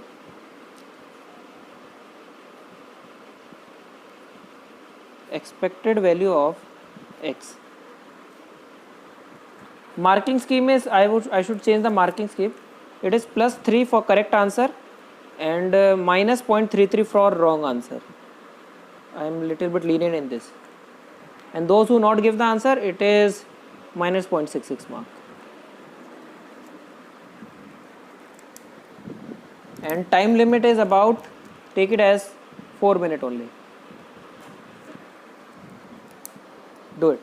expected value of x. Marking scheme is, I should change the marking scheme. It is +3 for correct answer and minus 0.33 for wrong answer. I am little bit lenient in this. And those who not give the answer, it is minus 0.66 mark. And time limit is about, take it as 4 minutes only. Do it.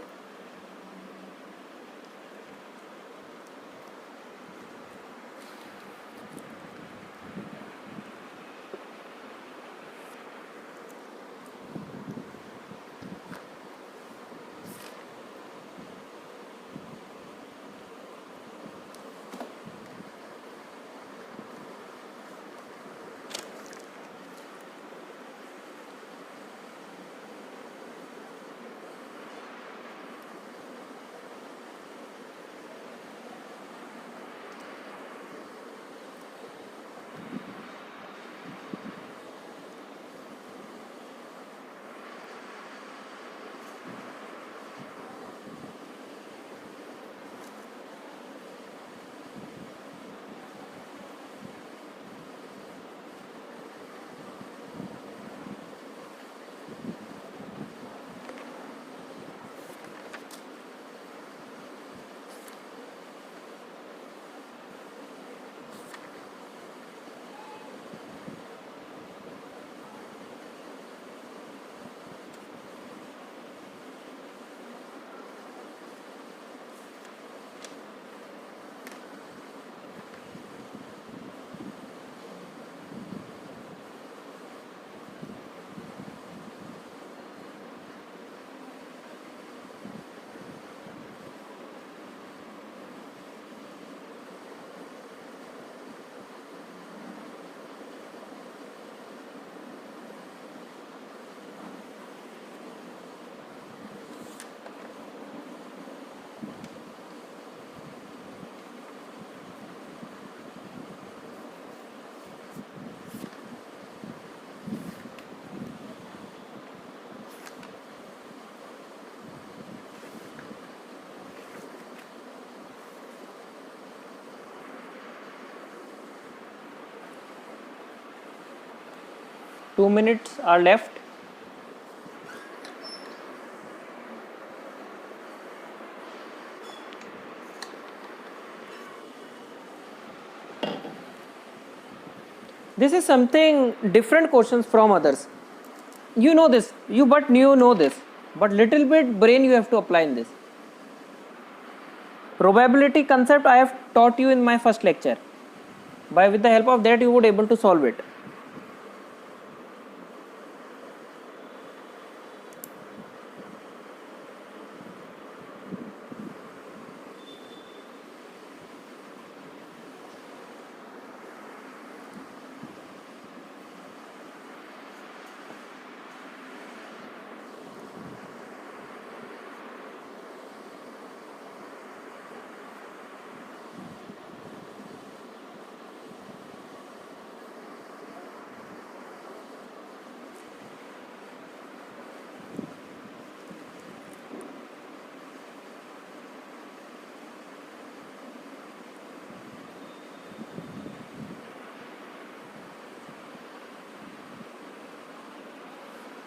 Two minutes are left. This is something different questions from others. You know this, you know this, but little bit brain you have to apply in this. Probability concept I have taught you in my first lecture. With the help of that you would able to solve it.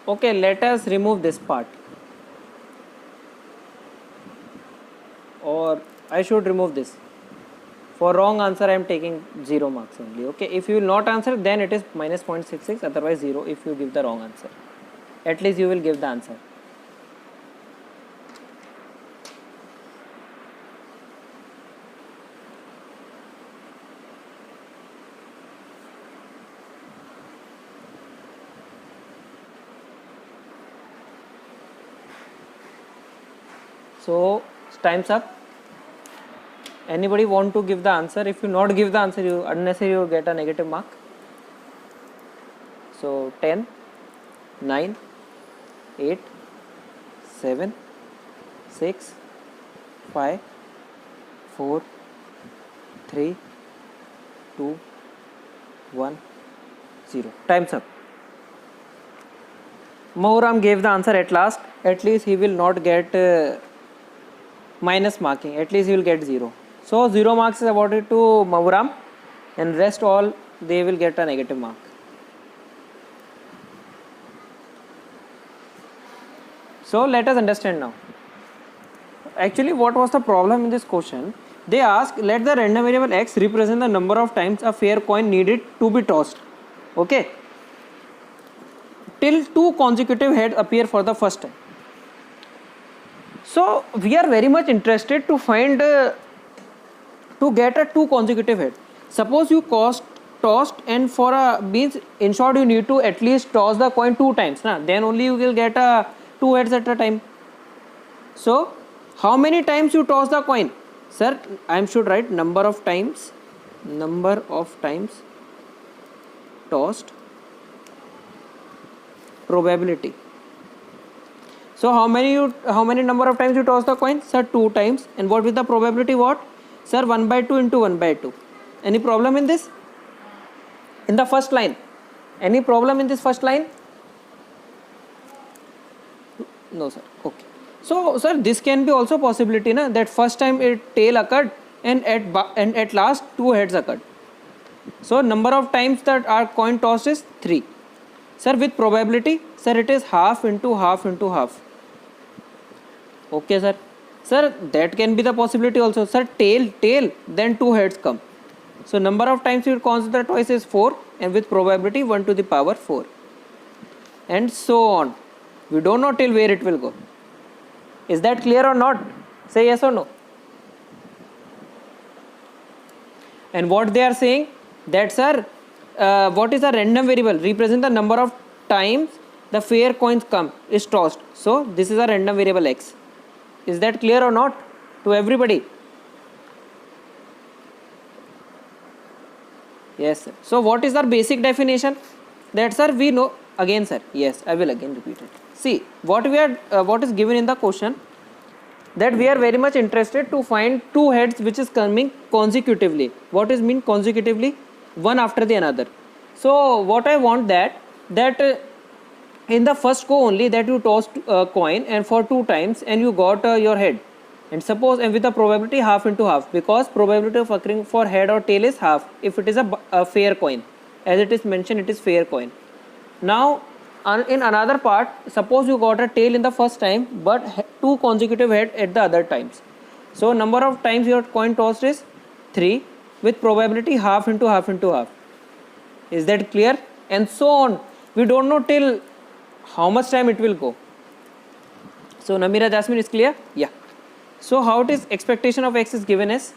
Okay, let us remove this part, or I should remove this. For wrong answer I am taking 0 marks only. Okay, if you will not answer then it is minus 0.66, otherwise 0 if you give the wrong answer. At least you will give the answer. So time's up. Anybody want to give the answer? If you not give the answer, you unnecessarily you get a negative mark. So 10, 9, 8, 7, 6, 5, 4, 3, 2, 1. 1 0. Time's up. Mahuram gave the answer at last. At least he will not get minus marking. At least he will get 0. So 0 marks is awarded to Mahuram, and rest all they will get a negative mark. So let us understand now. Actually, what was the problem in this question? They asked, let the random variable x represent the number of times a fair coin needed to be tossed. Okay. Till 2 consecutive heads appear for the first time. So we are very much interested to find to get a 2 consecutive head. Suppose you tossed, and for a means in short you need to at least toss the coin 2 times, then only you will get a 2 heads at a time. So how many times you toss the coin? Sir, I should write number of times tossed, probability. So how many number of times you toss the coin? Sir, 2 times. And what with the probability? What? Sir, 1/2 into 1/2. Any problem in this? In the first line? Any problem in this first line? No, sir. Okay. So, sir, this can be also possibility, na, that first time tail occurred and at last 2 heads occurred. So number of times that our coin tossed is 3. Sir, with probability, sir, it is half into half into half. Okay, sir. Sir, that can be the possibility also. Sir, tail, then 2 heads come. So number of times you consider twice is 4, and with probability 1 to the power 4. And so on. We don't know till where it will go. Is that clear or not? Say yes or no. And what they are saying, that sir, what is a random variable? Represent the number of times the fair coins come is tossed. So this is a random variable x. Is that clear or not to everybody? Yes, sir. So what is our basic definition? That sir, we know again, sir. Yes, I will again repeat it. See, what is given in the question, that we are very much interested to find 2 heads which is coming consecutively. What is mean consecutively? One after the another. So what I want that in the first go only, that you tossed a coin and for 2 times and you got your head. And suppose, and with the probability half into half, because probability of occurring for head or tail is half if it is a fair coin. As it is mentioned, it is fair coin. Now in another part, suppose you got a tail in the first time but 2 consecutive head at the other times. So number of times your coin tossed is 3 with probability half into half into half. Is that clear? And so on. We don't know till how much time it will go. So Namira Jasmine is clear? Yeah. So how it is, expectation of x is given as?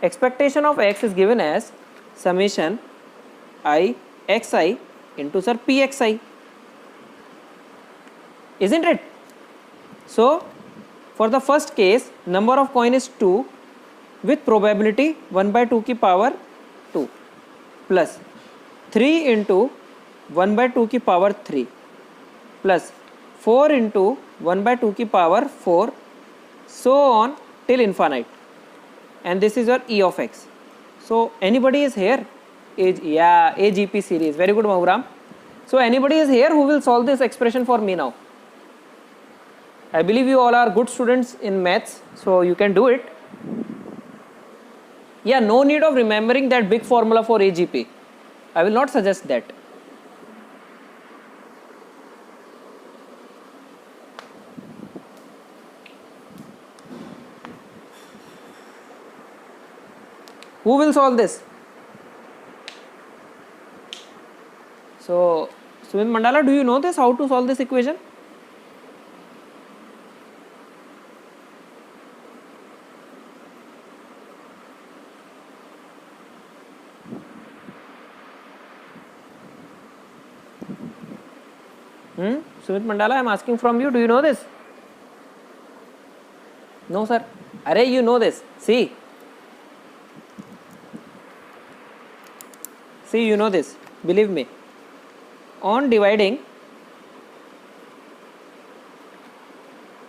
Expectation of x is given as summation I xi into sir pxi. Isn't it? So for the first case, number of coin is 2 with probability 1/2 की power 2 plus 3 into 1/2 की power 3 plus 4 into 1/2 की power 4, so on till infinite. And this is your E of x. So anybody is here? AGP series. Very good, Mahuram. So anybody is here who will solve this expression for me now? I believe you all are good students in maths, so you can do it. Yeah, no need of remembering that big formula for AGP. I will not suggest that. Who will solve this? So, Sumit Mandala, do you know this, how to solve this equation? Sumit Mandala, I am asking from you, do you know this? No, sir. Array, you know this. See, you know this. Believe me. On dividing,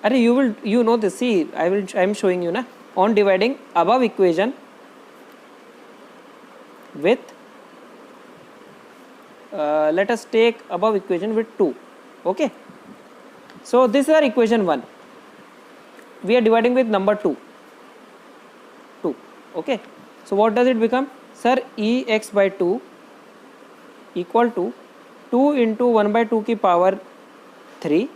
array, you know this. See, I am showing you, na. On dividing above equation with let us take above equation with 2. Okay, so this is our equation 1. We are dividing with number 2. Okay, so what does it become? Sir, Ex by 2 equal to 2 into 1 by 2 की power 3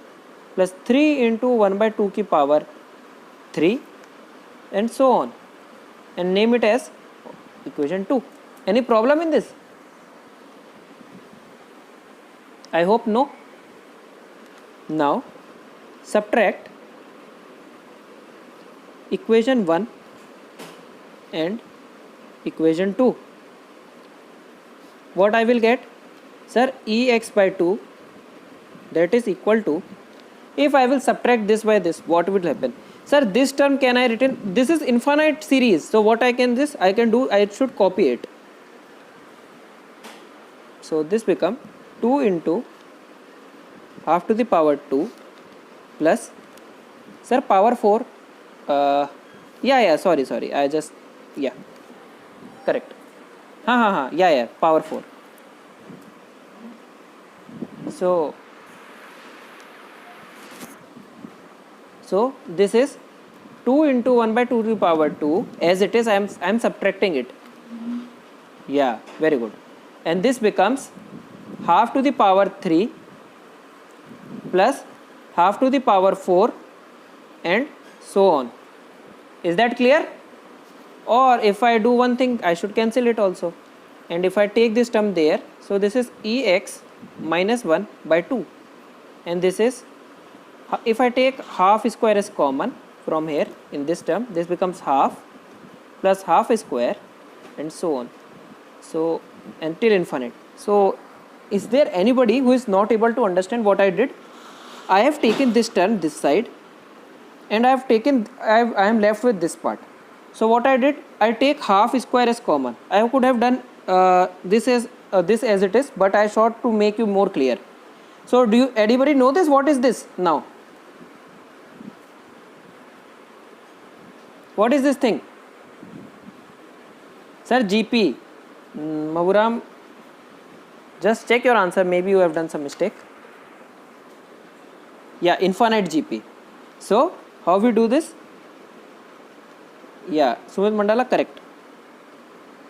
plus 3 into 1 by 2 की power 3 and so on, and name it as equation 2. Any problem in this? I hope no. Now subtract equation 1 and equation 2. What I will get? Sir, Ex by 2, that is equal to, if I will subtract this by this, what will happen? Sir, this term can I written, this is infinite series, so what I can do, I should copy it. So this become 2 into half to the power 2 plus, sir, power 4, sorry, I just, correct, power 4. So this is 2 into 1 by 2 to the power 2, as it is I am subtracting it. Yeah, very good. And this becomes half to the power 3 plus half to the power 4 and so on. Is that clear? Or if I do one thing, I should cancel it also. And if I take this term there, so this is Ex minus 1 by 2. And this is, if I take half square as common from here in this term, this becomes half plus half square and so on. So until infinite. So is there anybody who is not able to understand what I did? I have taken this term this side and I am left with this part. So what I did, I take half square as common. I could have done this as it is, but I thought to make you more clear. So do you anybody know this? What is this now? What is this thing? Sir, GP. Maburam, just check your answer. Maybe you have done some mistake. Yeah, infinite GP. So how we do this? Yeah, Sumit Mandala, correct.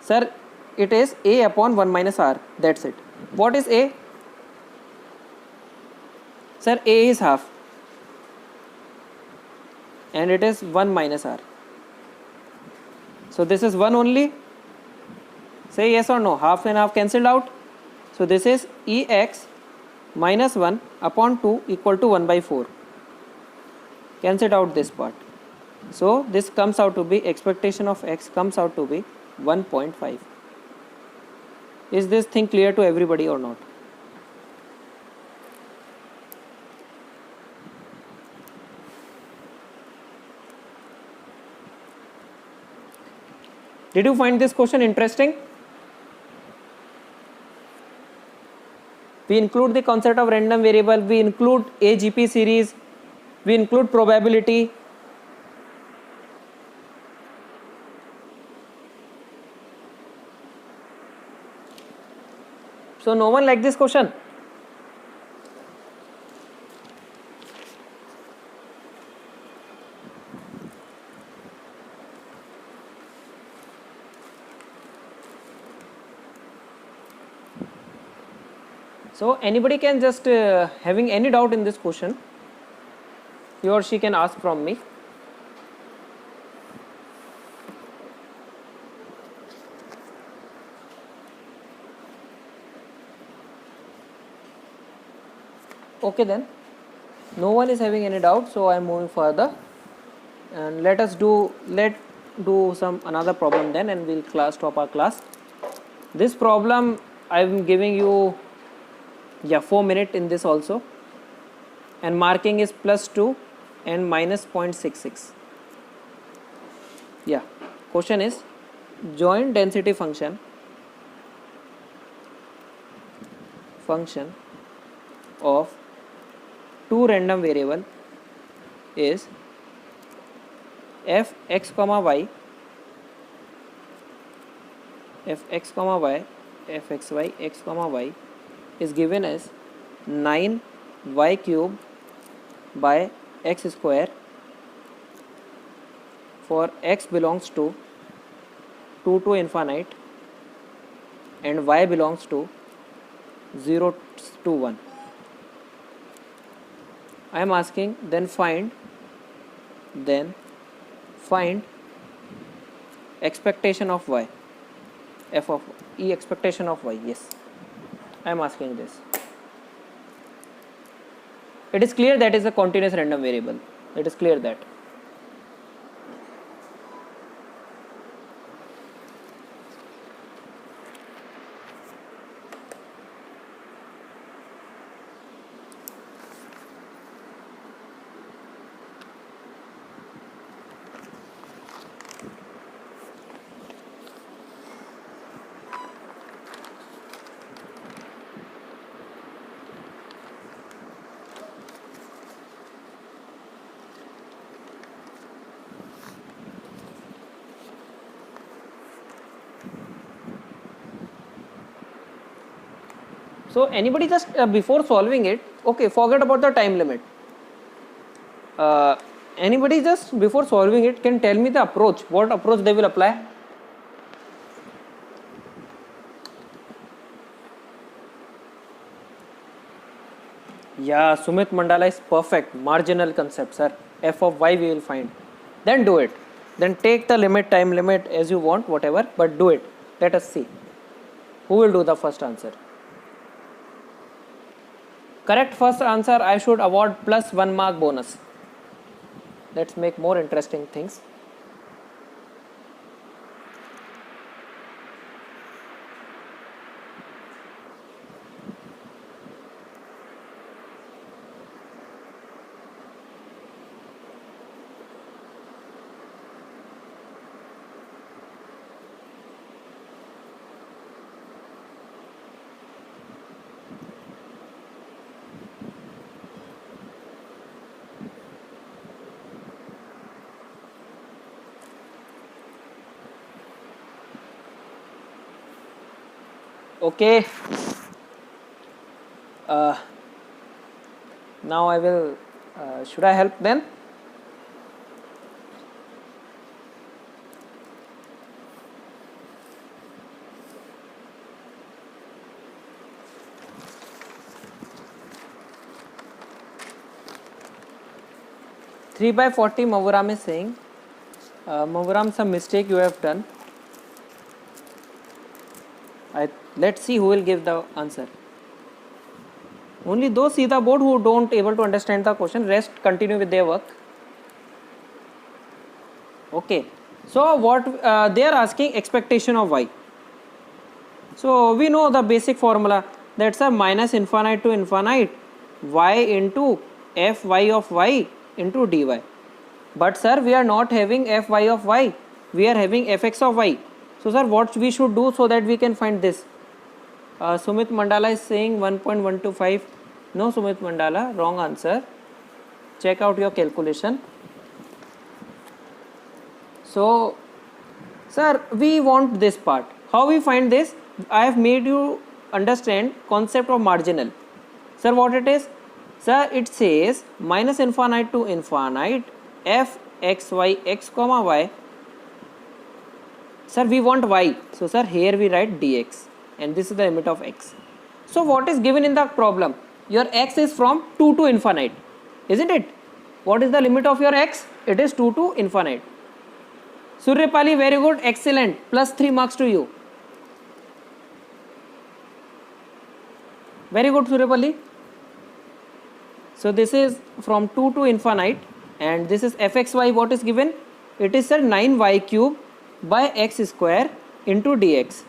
Sir, it is A upon 1 minus R. That's it. What is A? Sir, A is half. And it is 1 minus R. So this is 1 only. Say yes or no. Half and half cancelled out. So this is Ex minus 1 upon 2 equal to 1 by 4. Cancel out this part. So this comes out to be, expectation of X comes out to be 1.5. Is this thing clear to everybody or not? Did you find this question interesting? We include the concept of random variable, we include AGP series, we include probability. So no one like this question? So anybody can just having any doubt in this question, he or she can ask from me. Okay then, no one is having any doubt, so I am moving further, and let do some another problem then, and we'll stop our class. This problem I am giving you 4 minutes in this also, and marking is +2 and minus 0.66. Yeah, question is joint density function of two random variable is fx comma y, fxy, x comma y is given as 9y cube by x square for x belongs to 2 to infinite and y belongs to 0 to 1. I am asking then find expectation of y, f of e expectation of y. Yes, I am asking this. It is clear that is a continuous random variable. It is clear that. So anybody just before solving it, okay, forget about the time limit. Anybody just before solving it can tell me the approach, what approach they will apply? Yeah, Sumit Mandala is perfect. Marginal concept, sir. F of y we will find. Then do it. Then take the limit, time limit as you want, whatever, but do it. Let us see. Who will do the first answer? Correct first answer, I should award plus 1 mark bonus. Let's make more interesting things. Okay. Now I will, should I help then? Three by 40 Mavuram is saying, Mavuram, some mistake you have done. Let's see who will give the answer. Only those see the board who don't able to understand the question, rest continue with their work. Okay, so what they are asking expectation of y. So we know the basic formula, that's a minus infinite to infinite y into fy of y into dy. But sir, we are not having fy of y, we are having fx of y. So sir, what we should do so that we can find this? Sumit Mandala is saying 1.125. No, Sumit Mandala, wrong answer. Check out your calculation. So, sir, we want this part. How we find this? I have made you understand concept of marginal. Sir, what it is? Sir, it says minus infinite to infinite f x y x comma y. Sir, we want y. So, sir, here we write dx. And this is the limit of x. So what is given in the problem? Your x is from 2 to infinite, isn't it? What is the limit of your x? It is 2 to infinite. Suryapali, very good, excellent, plus 3 marks to you. Very good, Suryapali. So this is from 2 to infinite and this is fxy, what is given? It is, sir, 9y cube by x square into dx.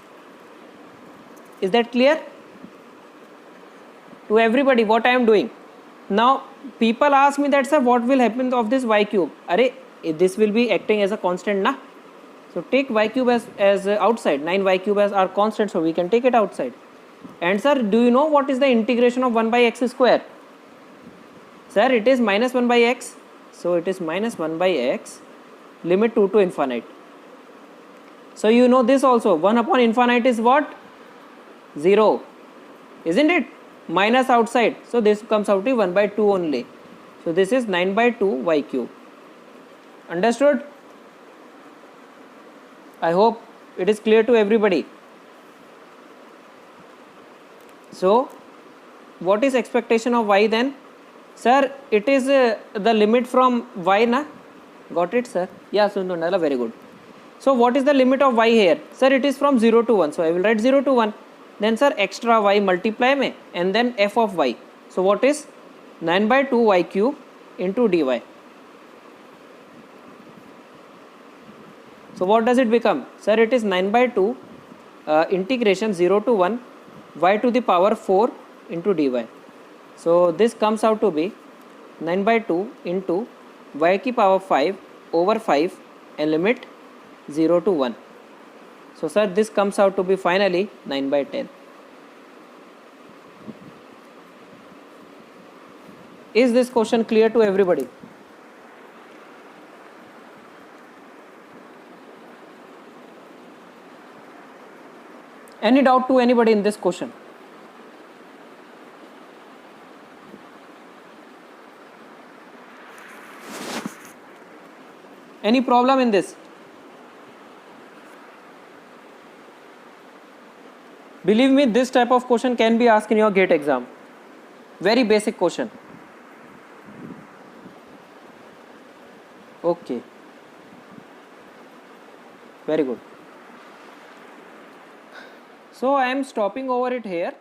Is that clear to everybody what I am doing? Now people ask me that, sir, what will happen of this y cube? Array, this will be acting as a constant, na? So take y cube as outside, 9y cube as our constant, so we can take it outside. And sir, do you know what is the integration of 1 by x square? Sir, it is minus 1 by x. So it is minus 1 by x, limit 2 to infinite. So you know this also, 1 upon infinite is what? 0, isn't it? minus outside, so this comes out to 1 by 2 only. So this is 9 by 2 y cube. Understood? I hope it is clear to everybody. So what is expectation of y then? Sir, it is the limit from y na? Got it, sir? Yeah, Sundundala, very good. So what is the limit of y here? Sir, it is from 0 to 1. So I will write 0 to 1. Then sir, extra y multiply में and then f of y. So what is 9 by 2 y cube into dy. So what does it become? Sir, it is 9 by 2 integration 0 to 1 y to the power 4 into dy. So this comes out to be 9 by 2 into y की power 5 over 5 and limit 0 to 1. So sir, this comes out to be finally 9 by 10. Is this question clear to everybody? Any doubt to anybody in this question? Any problem in this? Believe me, this type of question can be asked in your GATE exam. Very basic question. Okay. Very good. So I am stopping over it here.